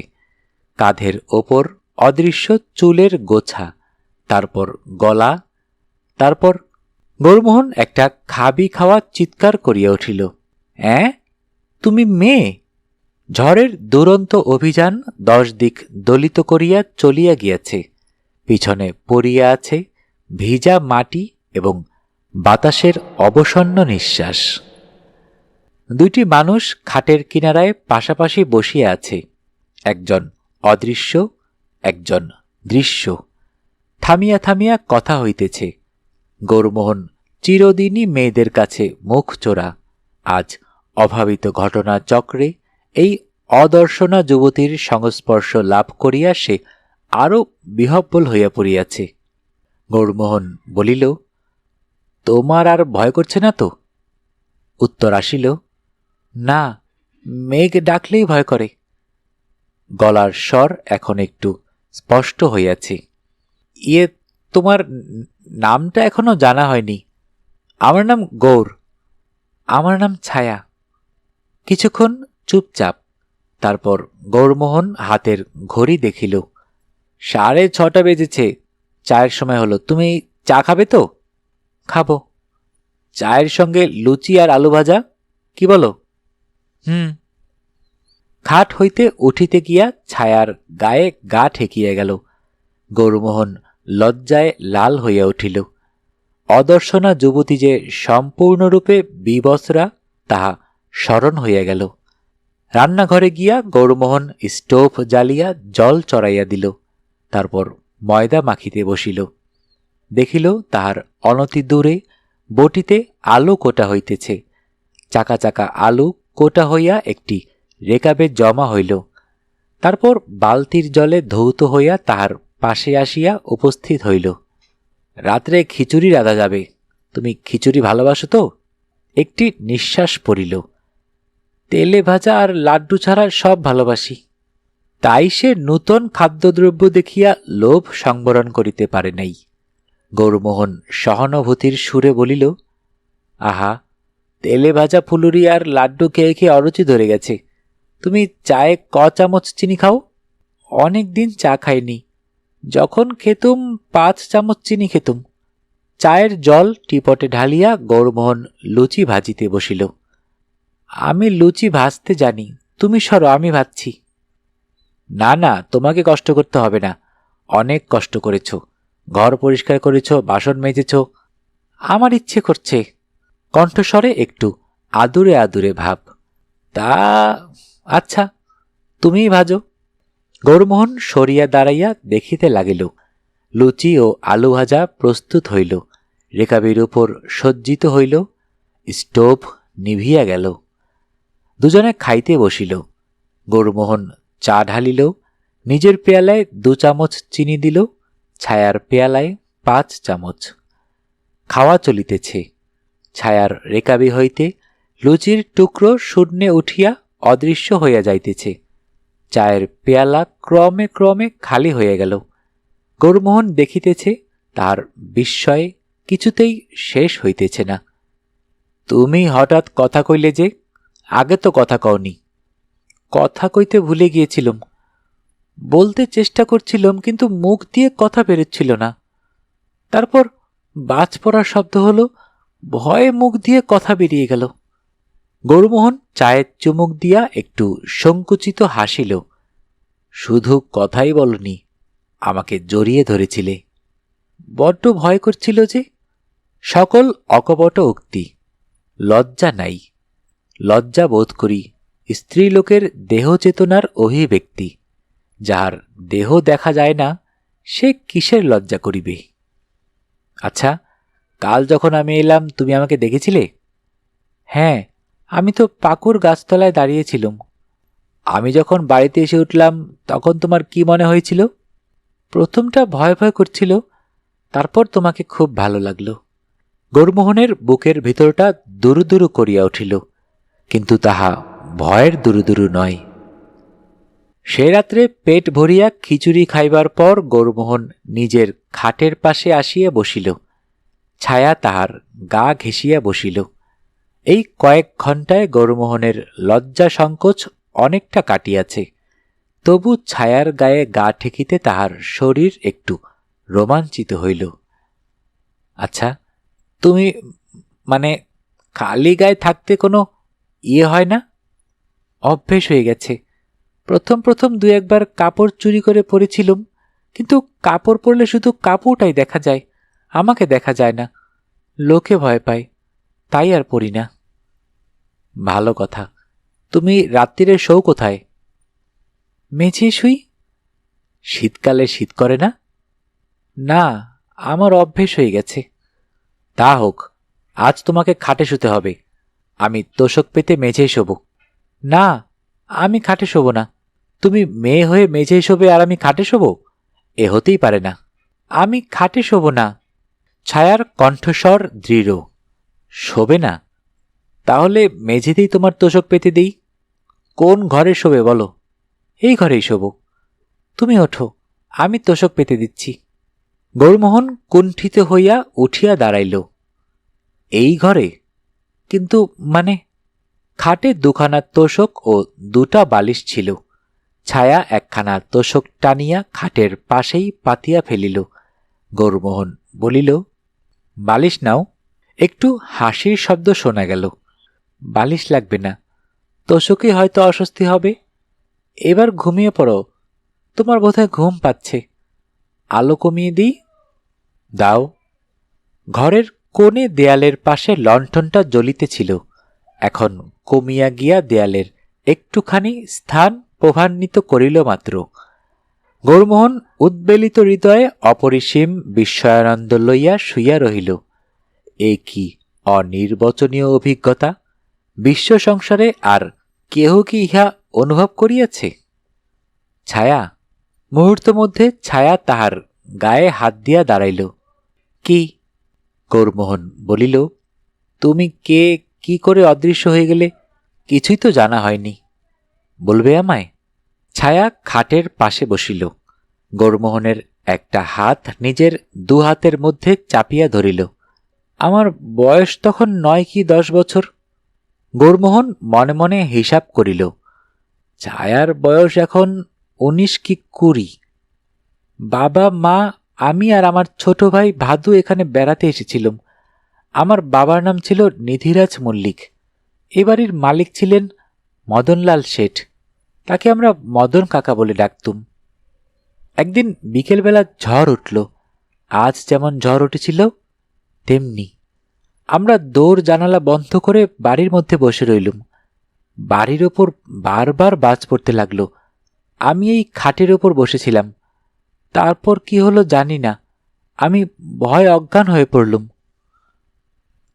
কাঁধের ওপর অদৃশ্য চুলের গোছা, তারপর গলা, তারপর গৌরমোহন একটা খাবি খাওয়া চিৎকার করিয়া উঠিল। তুমি মেয়ে? ঝড়ের দুরন্ত অভিযান 10 দিক দলিত করিয়া চলিয়া গিয়াছে। পিছনে পড়িয়া আছে ভিজা মাটি এবং বাতাসের অবসন্ন নিঃশ্বাস। দুইটি মানুষ খাটের কিনারায় পাশাপাশি বসিয়া আছে, একজন অদৃশ্য, একজন দৃশ্য। থামিয়া থামিয়া কথা হইতেছে। গৌরমোহন চিরদিনই মেয়েদের কাছে মুখ চোরা, আজ অভাবিত ঘটনা চক্রে এই অদর্শনা যুবতীর সংস্পর্শ লাভ করিয়া সে আরও বিহ্বল হইয়া পড়িয়াছে। গৌরমোহন বলিল, তোমার আর ভয় করছে না তো? উত্তর আসিল, না, মেঘ ডাকলেই ভয় করে। গলার স্বর এখন একটু স্পষ্ট হইয়াছে। তোমার নামটা এখনো জানা হয়নি। আমার নাম গৌর। আমার নাম ছায়া। কিছুক্ষণ চুপচাপ, তারপর গৌরমোহন হাতের ঘড়ি দেখিল। 6:30 বেজেছে, চায়ের সময় হলো। তুমি চা খাবে তো? খাবো। চায়ের সঙ্গে লুচি আর আলু ভাজা, কি বলো? খাট হইতে উঠিতে গিয়া ছায়ার গায়ে গা ঠেকিয়া গেল। গৌরমোহন লজ্জায় লাল হইয়া উঠিল। অদর্শনা যুবতী যে সম্পূর্ণরূপে বিবস্ত্রা তাহা স্মরণ হইয়া গেল। রান্নাঘরে গিয়া গৌরমোহন স্টোভ জ্বালিয়া জল চড়াইয়া দিল, তারপর ময়দা মাখিতে বসিল। দেখিল তাহার অনতি দূরে বটিতে আলু কোটা হইতেছে। চাকা চাকা আলু কোটা হইয়া একটি রেকাবে জমা হইল, তারপর বালতির জলে ধৌত হইয়া তাহার পাশে আসিয়া উপস্থিত হইল। রাত্রে খিচুড়ি রাঁধা যাবে, তুমি খিচুড়ি ভালোবাসো তো? একটি নিঃশ্বাস পড়িল। তেলে ভাজা আর লাড্ডু ছাড়া সব ভালোবাসি। তাই সে নূতন খাদ্যদ্রব্য দেখিয়া লোভ সংবরণ করিতে পারে নাই। গৌরমোহন সহানুভূতির সুরে বলিল, আহা, তেলে ভাজা ফুলুরি আর লাড্ডু খেয়ে খেয়ে অরুচি ধরে গেছে। তুমি চায়ে চামচ চিনি খাও? অনেক দিন চা খাইনি। যখন খেতুম 5 চামচ চিনি খেতুম। চায়ের জল টিপটে ঢালিয়া গৌরমোহন লুচি ভাজিতে বসিল। আমি লুচি ভাজতে জানি, তুমি সরো, আমি ভাজছি। না না, তোমাকে কষ্ট করতে হবে না। অনেক কষ্ট করেছ, ঘর পরিষ্কার করেছ, বাসন মেজেছ। আমার ইচ্ছে করছে। কণ্ঠস্বরে একটু আদুরে আদুরে ভাব। তা আচ্ছা, তুমিই ভাজো। গৌরমোহন সরিয়া দাঁড়াইয়া দেখিতে লাগিল। লুচি ও আলু ভাজা প্রস্তুত হইল, রেকাবির উপর সজ্জিত হইল। স্টোভ নিভিয়া গেল। দুজনে খাইতে বসিল। গৌরমোহন চা ঢালিল, নিজের পেয়ালায় 2 চামচ চিনি দিল, ছায়ার পেয়ালায় 5 চামচ। খাওয়া চলিতেছে। ছায়ার রেকাবি হইতে লুচির টুকরো শূন্যে উঠিয়া অদৃশ্য হইয়া যাইতেছে। চায়ের পেয়ালা ক্রমে ক্রমে খালি হইয়া গেল। গৌরমোহন দেখিতেছে তার বিস্ময়ে কিছুতেই শেষ হইতেছে না। তুমি হঠাৎ কথা কইলে যে? আগে তো কথা কওনি। কথা কইতে ভুলে গিয়েছিলাম। বলতে চেষ্টা করছিলাম, কিন্তু মুখ দিয়ে কথা বেরোচ্ছিল না। তারপর বাজ পড়ার শব্দ হলো, ভয়ে মুখ দিয়ে কথা বেরিয়ে গেল। গৌরমোহন চায়ের চুমুক দিয়া একটু সংকুচিত হাসিল। শুধু কথাই বলনি, আমাকে জড়িয়ে ধরেছিলে। বড্ড ভয় করছিল যে। সকল অকপট উক্তি। লজ্জা নাই। লজ্জা বোধ করি স্ত্রীলোকের দেহচেতনার অভিব্যক্তি। যাহার দেহ দেখা যায় না, সে কিসের লজ্জা করিবে? আচ্ছা, কাল যখন আমি এলাম তুমি আমাকে দেখেছিলে? হ্যাঁ, আমি তো পাকুর গাছতলায় দাঁড়িয়েছিলাম। আমি যখন বাড়িতে এসে উঠলাম তখন তোমার কি মনে হয়েছিল? প্রথমটা ভয় ভয় করছিল, তারপর তোমাকে খুব ভালো লাগলো। গৌরমোহনের বুকের ভিতরটা দুরু দুরু করিয়া উঠিল, কিন্তু তাহা ভয়ের দুরু দুরু নয়, সে রাত্রে পেট ভরিয়া খিচুড়ি খাইবার পর গৌরমোহন নিজের খাটের পাশে আসিয়া বসিল। ছায়া তাহার গা ঘেঁষিয়া বসিল। এই কয়েক ঘণ্টায় গৌরমোহনের লজ্জা সংকোচ অনেকটা কাটিয়াছে, তবু ছায়ার গায়ে গা ঠেকিতে তাহার শরীর একটু রোমাঞ্চিত হইল। আচ্ছা, তুমি মানে খালি গায়ে থাকতে কোনো হয় না? অভ্যেস হয়ে গেছে। প্রথম প্রথম দু একবার কাপড় চুরি করে পরেছিলুম, কিন্তু কাপড় পরলে শুধু কাপড়টাই দেখা যায়, আমাকে দেখা যায় না। লোকে ভয় পায়, তাই আর পরি না। ভালো কথা। তুমি রাত্রিরে শোও কোথায়? মেঝে শুই। শীতকালে শীত করে না? না, আমার অভ্যেস হয়ে গেছে। তা হোক, আজ তোমাকে খাটে শুতে হবে। আমি তোষক পেতে মেঝেই শোব। না, আমি খাটে শোব না। তুমি মেয়ে হয়ে মেঝেই শোবে আর আমি খাটে শোব? এ হতেই পারে না। আমি খাটে শোব না। ছায়ার কণ্ঠস্বর দৃঢ়। শোবে না? তাহলে মেঝেতেই তোমার তোষক পেতে দিই। কোন ঘরে শোবে বলো? এই ঘরেই শোব। তুমি ওঠো, আমি তোষক পেতে দিচ্ছি। গৌরমোহন কুণ্ঠিত হইয়া উঠিয়া দাঁড়াইল। এই ঘরে? কিন্তু মানে? খাটে দুখানা তোষক ও দুটা বালিশ ছিল। ছায়া একখানা তোষক টানিয়া খাটের পাশেই পাতিয়া ফেলিল। গৌরমোহন বলিল, বালিশ নাও। একটু হাসির শব্দ শোনা গেল। বালিশ লাগবে না, তোষকে হয়তো অস্বস্তি হবে। এবার ঘুমিয়ে পড়ো, তোমার বোধহয় ঘুম পাচ্ছে। আলো কমিয়ে দিই? দাও। ঘরের কোণে দেয়ালের পাশে লণ্ঠনটা জ্বলিতেছিল, এখন কমিয়া গিয়া দেয়ালের একটুখানি স্থান প্রভান্বিত করিল মাত্র। গৌরমোহন উদ্বেলিত হৃদয়ে অপরিসীম বিস্ময়ানন্দ লইয়া শুইয়া রহিল। এ কি অনির্বচনীয় অভিজ্ঞতা! বিশ্ব সংসারে আর কেহ কি ইহা অনুভব করিয়াছে? ছায়া। মুহূর্ত মধ্যে ছায়া তাহার গায়ে হাত দিয়া দাঁড়াইল। কি? গৌরমোহন বলিল, তুমি কে, কি করে অদৃশ্য হয়ে গেলে? কিছুই তো জানা হয়নি, বলবে আমায়? ছায়া খাটের পাশে বসিল। গৌরমোহনের একটা হাত নিজের দু হাতের মধ্যে চাপিয়া ধরিল। আমার বয়স তখন 9 কি 10 বছর। গৌরমোহন মনে মনে হিসাব করিল, ছায়ার বয়স এখন 19 কি 20। বাবা, মা, আমি আর আমার ছোট ভাই ভাদু এখানে বেড়াতে এসেছিলাম। আমার বাবার নাম ছিল নিধিরাজ মল্লিক। এ বাড়ির মালিক ছিলেন মদনলাল শেঠ। তাকে আমরা মদন কাকা বলে ডাকতুম। একদিন বিকেলবেলা ঝড় উঠল। আজ যেমন ঝড় উঠেছিল তেমনি। আমরা দৌড় জানালা বন্ধ করে বাড়ির মধ্যে বসে রইলুম। বাড়ির ওপর বারবার বাজ পড়তে লাগলো। আমি এই খাটের ওপর বসেছিলাম। তারপর কি হলো জানি না, আমি ভয় অজ্ঞান হয়ে পড়লুম।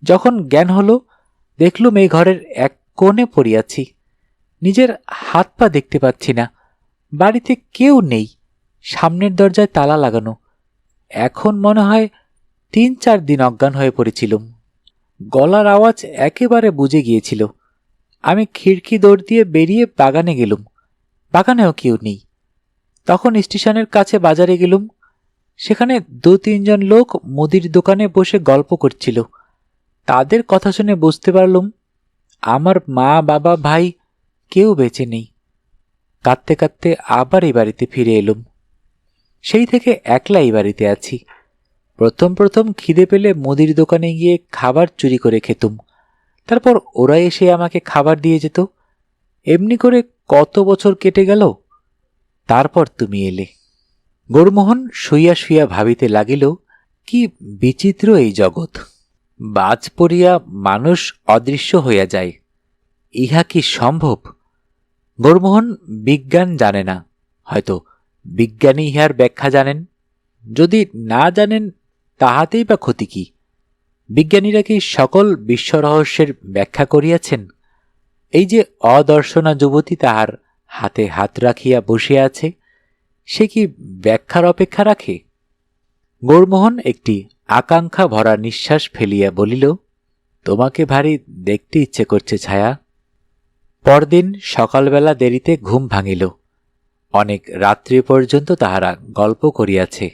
যখন জ্ঞান হলো, দেখলুম এই ঘরের এক কোণে পড়িয়াছি। নিজের হাত পা দেখতে পাচ্ছি না। বাড়িতে কেউ নেই। সামনের দরজায় তালা লাগানো। এখন মনে হয় 3-4 দিন অজ্ঞান হয়ে পড়েছিলুম। গলার আওয়াজ একেবারে বুঝে গিয়েছিল। আমি খিড়কি দৌড় দিয়ে বেরিয়ে বাগানে গেলুম। বাগানেও কেউ নেই। তখন স্টেশনের কাছে বাজারে গেলুম। সেখানে 2-3 জন লোক মুদির দোকানে বসে গল্প করছিল। তাদের কথা শুনে বুঝতে পারলুম আমার মা, বাবা, ভাই কেউ বেঁচে নেই। কাঁদতে কাঁদতে আবার এই বাড়িতে ফিরে এলুম। সেই থেকে একলা এই বাড়িতে আছি। প্রথম প্রথম খিদে পেলে মুদির দোকানে গিয়ে খাবার চুরি করে খেতুম। তারপর ওরা এসে আমাকে খাবার দিয়ে যেত। এমনি করে কত বছর কেটে গেল। তারপর তুমি এলে। গৌরমোহন শুইয়া শুইয়া ভাবিতে লাগিল, কি বিচিত্র এই জগৎ! বাজ পড়িয়া মানুষ অদৃশ্য হইয়া যায়, ইহা কি সম্ভব? গৌরমোহন বিজ্ঞান জানে না, হয়তো বিজ্ঞানী ইহার ব্যাখ্যা জানেন। যদি না জানেন তাহাতেই বা ক্ষতি কি? বিজ্ঞানীরা কি সকল বিশ্বরহস্যের ব্যাখ্যা করিয়াছেন? এই যে অদর্শনা যুবতী তাহার হাতে হাত রাখিয়া বসিয়া আছে, সে কি ব্যাখ্যার অপেক্ষা রাখে? গৌরমোহন একটি আকাঙ্ক্ষা ভরা নিঃশ্বাস ফেলিয়া বলিল, তোমাকে ভারী দেখতে ইচ্ছে করছে ছায়া। পরদিন সকালবেলা দেরিতে ঘুম ভাঙিল। অনেক রাত্রি পর্যন্ত তাহারা গল্প করিয়াছে,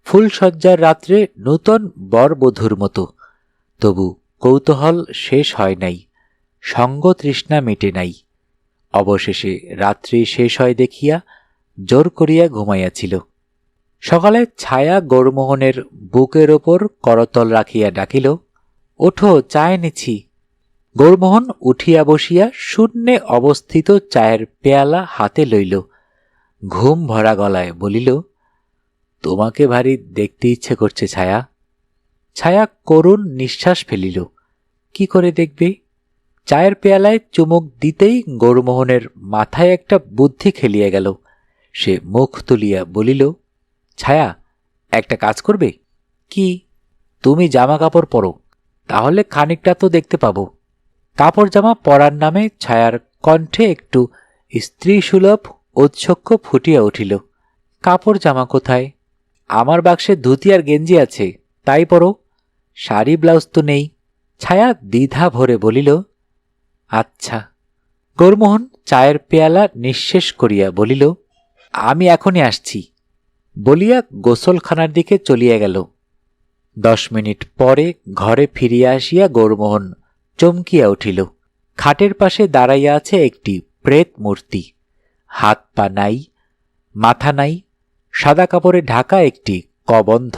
ফুলশয্যার রাত্রে নূতন বরবধূর মতো। তবু কৌতূহল শেষ হয় নাই, সঙ্গতৃষ্ণা মেটে নাই। অবশেষে রাত্রি শেষ হয় দেখিয়া জোর করিয়া ঘুমাইয়াছিল। সকালে ছায়া গৌরমোহনের বুকের ওপর করতল রাখিয়া ডাকিল, ওঠো, চা এনেছি। গৌরমোহন উঠিয়া বসিয়া শূন্যে অবস্থিত চায়ের পেয়ালা হাতে লইল, ঘুম ভরা গলায় বলিল, তোমাকে ভারী দেখতে ইচ্ছে করছে ছায়া। ছায়া করুণ নিঃশ্বাস ফেলিল। কি করে দেখবে? চায়ের পেয়ালায় চুমুক দিতেই গৌরমোহনের মাথায় একটা বুদ্ধি খেলিয়া গেল। সে মুখ তুলিয়া বলিল, ছায়া, একটা কাজ করবে? কি? তুমি জামা কাপড় পরো, তাহলে খানিকটা তো দেখতে পাবো। কাপড় জামা পরার নামে ছায়ার কণ্ঠে একটু স্ত্রীসুলভ ঔৎসুক্য ফুটিয়া উঠিল। কাপড় জামা কোথায়? আমার বাক্সে ধুতি আর গেঞ্জি আছে, তাই পরো। শাড়ি ব্লাউজ তো নেই। ছায়া দ্বিধা ভরে বলিল, আচ্ছা। গৌরমোহন চায়ের পেয়ালা নিঃশেষ করিয়া বলিল, আমি এখনই আসছি, বলিয়া গোসলখানার দিকে চলিয়া গেল। 10 মিনিট পরে ঘরে ফিরিয়া আসিয়া গৌরমোহন চমকিয়া উঠিল। খাটের পাশে দাঁড়াইয়া আছে একটি প্রেত মূর্তি। হাত পা নাই, মাথা নাই, সাদা কাপড়ে ঢাকা একটি কবন্ধ।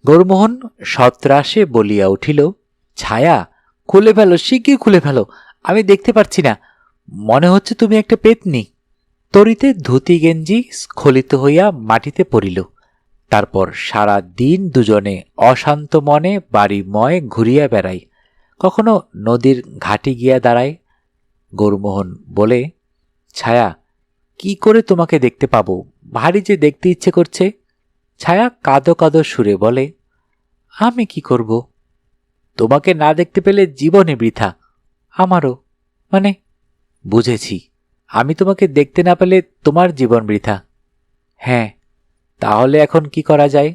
গৌরমোহন সত্রাসে বলিয়া উঠিল, ছায়া, খুলে ফেলো, শিগগির খুলে ফেলো, আমি দেখতে পারছি না, মনে হচ্ছে তুমি একটা পেতনি। তরিতে ধুতি গেঞ্জি স্খলিত হইয়া মাটিতে পড়িল। তারপর সারা দিন দুজনে অশান্ত মনে বাড়িময় ঘুরিয়া বেড়ায়, কখনো নদীর ঘাটে গিয়া দাঁড়ায়। গৌরমোহন বলে, ছায়া, কি করে তোমাকে দেখতে পাবো, ভারী যে দেখতে ইচ্ছে করছে। ছায়া কাঁদো কাঁদো সুরে বলে, আমি কি করব? তোমাকে না দেখতে পেলে জীবনে বৃথা। আমারও, মানে, বুঝেছি, আমি তোমাকে দেখতে না পেলে তোমার জীবন বৃথা। হ্যাঁ, তাহলে এখন কি করা যায়?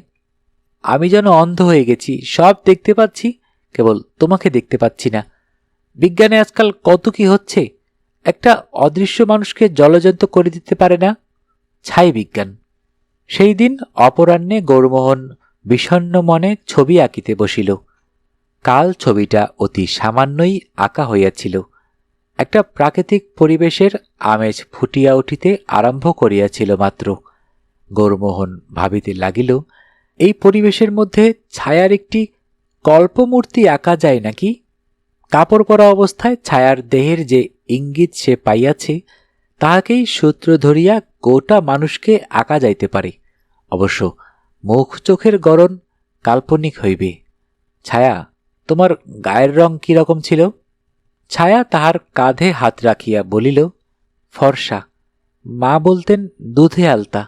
আমি যেন অন্ধ হয়ে গেছি, সব দেখতে পাচ্ছি, কেবল তোমাকে দেখতে পাচ্ছি না। বিজ্ঞানে আজকাল কত কি হচ্ছে, একটা অদৃশ্য মানুষকে জলজন্ত করে দিতে পারে না, ছাই বিজ্ঞান। সেই দিন অপরাহ্নে গৌরমোহন বিষণ্ণ মনে ছবি আঁকিতে বসিল। কাল ছবিটা অতি সামান্যই আঁকা হইয়াছিল। একটা প্রাকৃতিক পরিবেশের আমেজ ফুটিয়া উঠিতে আরম্ভ করিয়াছিল মাত্র। গৌরমোহন ভাবিতে লাগিল, এই পরিবেশের মধ্যে ছায়ার একটি কল্পমূর্তি আঁকা যায় নাকি? কাপড় পরা অবস্থায় ছায়ার দেহের যে ইঙ্গিত সে পাইয়াছে, তাহাকেই সূত্র ধরিয়া গোটা মানুষকে আঁকা যাইতে পারে। অবশ্য মুখ চোখের গড়ন কাল্পনিক হইবে। ছায়া, তোমার গায়ের রং কি রকম ছিল? ছায়া তাহার কাঁধে হাত রাখিয়া বলিল, ফর্সা। মা বলতেন দুধে আলতা।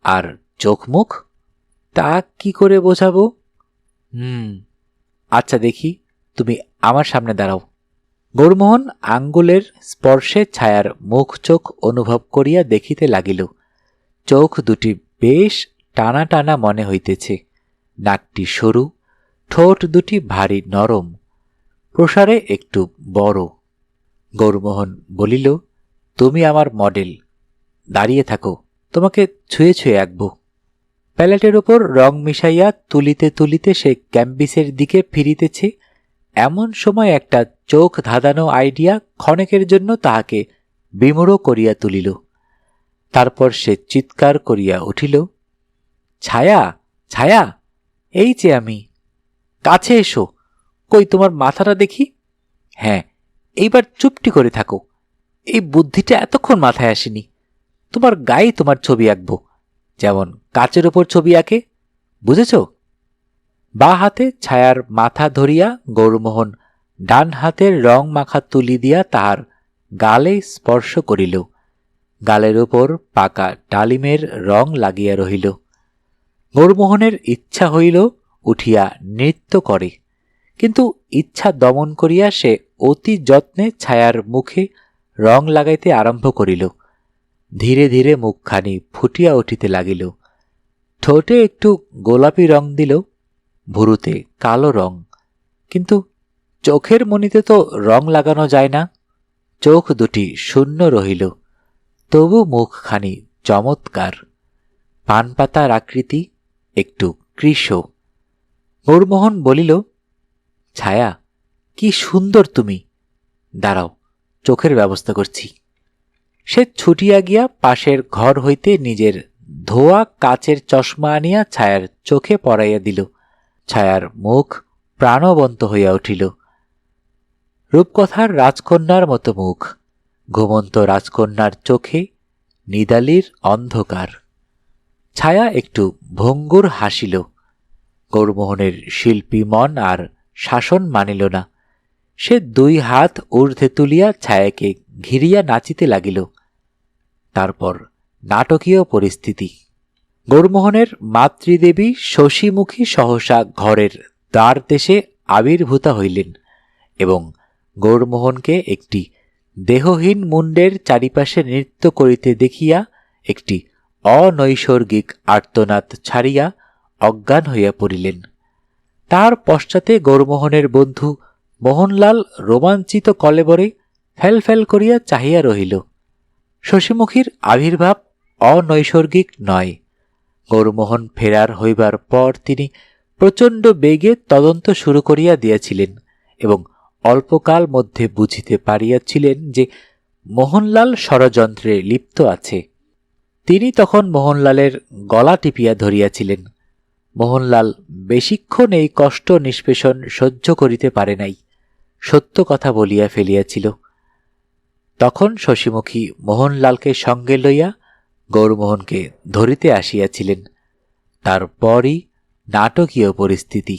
আর চোখ মুখ? তা কি করে বোঝাবো? আচ্ছা দেখি, তুমি আমার সামনে দাঁড়াও। গৌরমোহন আঙ্গুলের স্পর্শে ছায়ার মুখ চোখ অনুভব করিয়া দেখিতে লাগিল। চোখ দুটি বেশ টানা টানা মনে হইতেছে, নাকটি সরু, ঠোঁট দুটি ভারী নরম, প্রসারে একটু বড়। গৌরমোহন বলিল, তুমি আমার মডেল, দাঁড়িয়ে থাকো, তোমাকে ছুঁয়ে ছুঁয়ে আঁকব। প্যালেটের ওপর রং মিশাইয়া তুলিতে তুলিতে সে ক্যাম্বিসের দিকে ফিরিতেছে, এমন সময় একটা চোখ ধাঁধানো আইডিয়া ক্ষণেকের জন্য তাহাকে বিমূঢ় করিয়া তুলিল। তারপর সে চিৎকার করিয়া উঠিল, ছায়া, ছায়া, এই যে আমি, কাছে এসো, কই তোমার মাথাটা দেখি। হ্যাঁ, এইবার চুপটি করে থাকো, এই বুদ্ধিটা এতক্ষণ মাথায় আসেনি। তোমার গায়ে তোমার ছবি আঁকব, যেমন কাচের ওপর ছবি আঁকে, বুঝেছ? বা হাতে ছায়ার মাথা ধরিয়া গৌরমোহন ডান হাতের রং মাখা তুলি দিয়া তাহার গালে স্পর্শ করিল। গালের উপর পাকা ডালিমের রং লাগিয়া রহিল। গৌরমোহনের ইচ্ছা হইল উঠিয়া নৃত্য করে, কিন্তু ইচ্ছা দমন করিয়া সে অতি যত্নে ছায়ার মুখে রং লাগাইতে আরম্ভ করিল। ধীরে ধীরে মুখখানি ফুটিয়া উঠিতে লাগিল। ঠোঁটে একটু গোলাপি রং দিল, ভুরুতে কালো রং, কিন্তু চোখের মণিতে তো রং লাগানো যায় না। চোখ দুটি শূন্য রহিল। তবু মুখখানি চমৎকার, পান পাতার আকৃতি, একটু কৃশ। গৌরমোহন বলিল, ছায়া, কি সুন্দর তুমি, দাঁড়াও, চোখের ব্যবস্থা করছি। সে ছুটিয়া গিয়া পাশের ঘর হইতে নিজের ধোয়া কাচের চশমা আনিয়া ছায়ার চোখে পরাইয়া দিল। ছায়ার মুখ প্রাণবন্ত হইয়া উঠিল। রূপকথার রাজকন্যার মতো মুখ, ঘুমন্ত রাজকন্যার চোখে নিদালির অন্ধকার। ছায়া একটু ভঙ্গুর হাসিল। গৌরমোহনের শিল্পী মন আর শাসন মানিল না। সে 2 হাত ঊর্ধ্বে তুলিয়া ছায়াকে ঘিরিয়া নাচিতে লাগিল। তারপর নাটকীয় পরিস্থিতি। গৌরমোহনের মাতৃদেবী শশীমুখী সহসা ঘরের দ্বার দেশে আবির্ভূতা হইলেন এবং গৌরমোহনকে একটি দেহহীন মুণ্ডের চারিপাশে নৃত্য করিতে দেখিয়া একটি অনৈসর্গিক আর্তনাদ ছাড়িয়া অজ্ঞান হইয়া পড়িলেন। তার পশ্চাতে গৌরমোহনের বন্ধু মোহনলাল রোমাঞ্চিত কলেবরে ফ্যাল করিয়া চাহিয়া রহিল। শশীমুখীর আবির্ভাব অনৈসর্গিক নয়। গৌরমোহন ফেরার হইবার পর তিনি প্রচণ্ড বেগে তদন্ত শুরু করিয়া দিয়াছিলেন এবং অল্পকাল মধ্যে বুঝিতে পারিয়াছিলেন যে মোহনলাল ষড়যন্ত্রে লিপ্ত আছে। তিনি তখন মোহনলালের গলা টিপিয়া ধরিয়াছিলেন। মোহনলাল বেশিক্ষণ এই কষ্ট নিষ্পেষণ সহ্য করিতে পারে নাই, সত্য কথা বলিয়া ফেলিয়াছিল। তখন শশীমুখী মোহনলালকে সঙ্গে লইয়া গৌরমোহনকে ধরিতে আসিয়াছিলেন। তারপরই নাটকীয় পরিস্থিতি।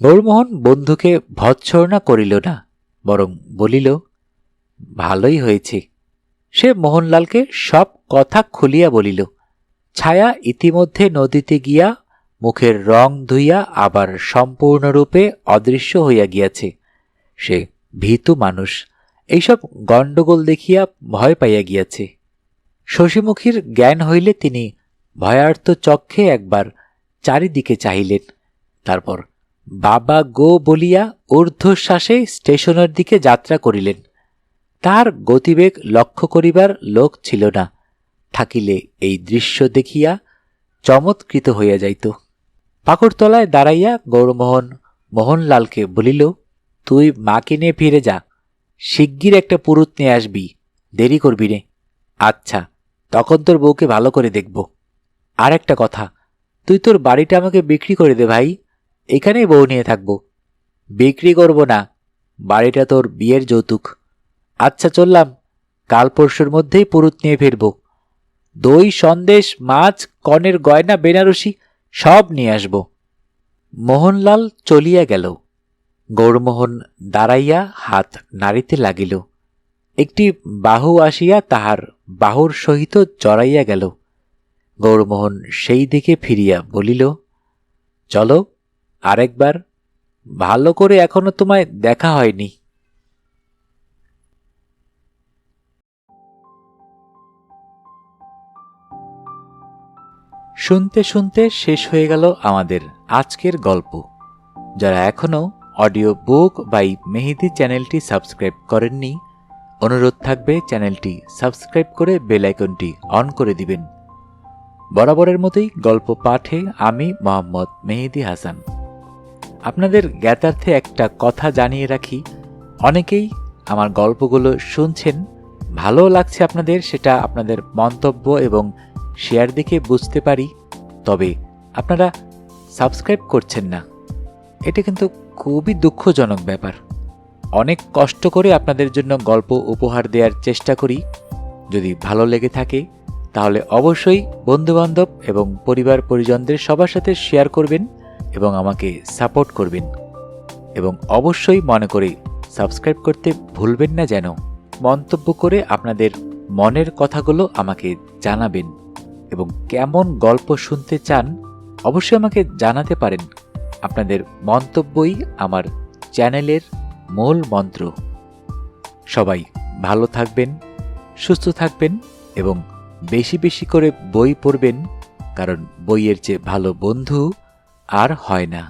গৌরমোহন বন্ধুকে ভৎসনা করিল না, বরং বলিল, ভালোই হয়েছে। সে মোহনলালকে সব কথা খুলিয়া বলিল। ছায়া ইতিমধ্যে নদীতে গিয়া মুখের রং ধুইয়া আবার সম্পূর্ণরূপে অদৃশ্য হইয়া গিয়াছে। সে ভীতু মানুষ, এইসব গণ্ডগোল দেখিয়া ভয় পাইয়া গিয়াছে। শশীমুখীর জ্ঞান হইলে তিনি ভয়ার্ত চক্ষে একবার চারিদিকে চাহিলেন। তারপর বাবা গো বলিয়া ঊর্ধ্বশ্বাসে স্টেশনের দিকে যাত্রা করিলেন। তার গতিবেগ লক্ষ্য করিবার লোক ছিল না, থাকিলে এই দৃশ্য দেখিয়া চমৎকৃত হইয়া যাইত। পাকুড়তলায় দাঁড়াইয়া গৌরমোহন মোহনলালকে বলিল, তুই মাকে নিয়ে ফিরে যা, শিগগির একটা পুরুত নিয়ে আসবি, দেরি করবি নে। আচ্ছা, তখন তোর বউকে ভালো করে দেখব। আর একটা কথা, তুই তোর বাড়িটা আমাকে বিক্রি করে দে ভাই, এখানেই বউ নিয়ে থাকব। বিক্রি করব না, বাড়িটা তোর বিয়ের যৌতুক। আচ্ছা চললাম, কাল পরশুর মধ্যেই পুরুত নিয়ে ফিরব। দই, সন্দেশ, মাছ, কনের গয়না, বেনারসি সব নিয়ে আসব। মোহনলাল চলিয়া গেল। গৌরমোহন দাঁড়াইয়া হাত নাড়িতে লাগিল। একটি বাহু আসিয়া তাহার বাহুর সহিত জড়াইয়া গেল। গৌরমোহন সেই দিকে ফিরিয়া বলিল, চলো আরেকবার, ভালো করে এখনো তোমায় দেখা হয়নি। শুনতে শুনতে শেষ হয়ে গেল আমাদের আজকের গল্প। যারা এখনও অডিও বুক বাই মেহেদি চ্যানেলটি সাবস্ক্রাইব করেননি, অনুরোধ থাকবে চ্যানেলটি সাবস্ক্রাইব করে বেল আইকনটি অন করে দিবেন। বরাবরের মতোই গল্প পাঠে আমি মোহাম্মদ মেহেদি হাসান। আপনাদের জ্ঞাতার্থে একটা কথা জানিয়ে রাখি, অনেকেই আমার গল্পগুলো শুনছেন, ভালো লাগছে আপনাদের, সেটা আপনাদের মন্তব্য এবং শেয়ার দেখে বুঝতে পারি। তবে আপনারা সাবস্ক্রাইব করছেন না, এটা কিন্তু খুবই দুঃখজনক ব্যাপার। অনেক কষ্ট করে আপনাদের জন্য গল্প উপহার দেওয়ার চেষ্টা করি। যদি ভালো লেগে থাকে তাহলে অবশ্যই বন্ধুবান্ধব এবং পরিবার পরিজনদের সবার সাথে শেয়ার করবেন এবং আমাকে সাপোর্ট করবেন। এবং অবশ্যই মনে করে সাবস্ক্রাইব করতে ভুলবেন না যেন। মন্তব্য করে আপনাদের মনের কথাগুলো আমাকে জানাবেন এবং কেমন গল্প শুনতে চান অবশ্যই আমাকে জানাতে পারেন। আপনাদের মন্তব্যই আমার চ্যানেলের মূল মন্ত্র। সবাই ভালো থাকবেন, সুস্থ থাকবেন এবং বেশি বেশি করে বই পড়বেন, কারণ বইয়ের চেয়ে ভালো বন্ধু আর হয় না।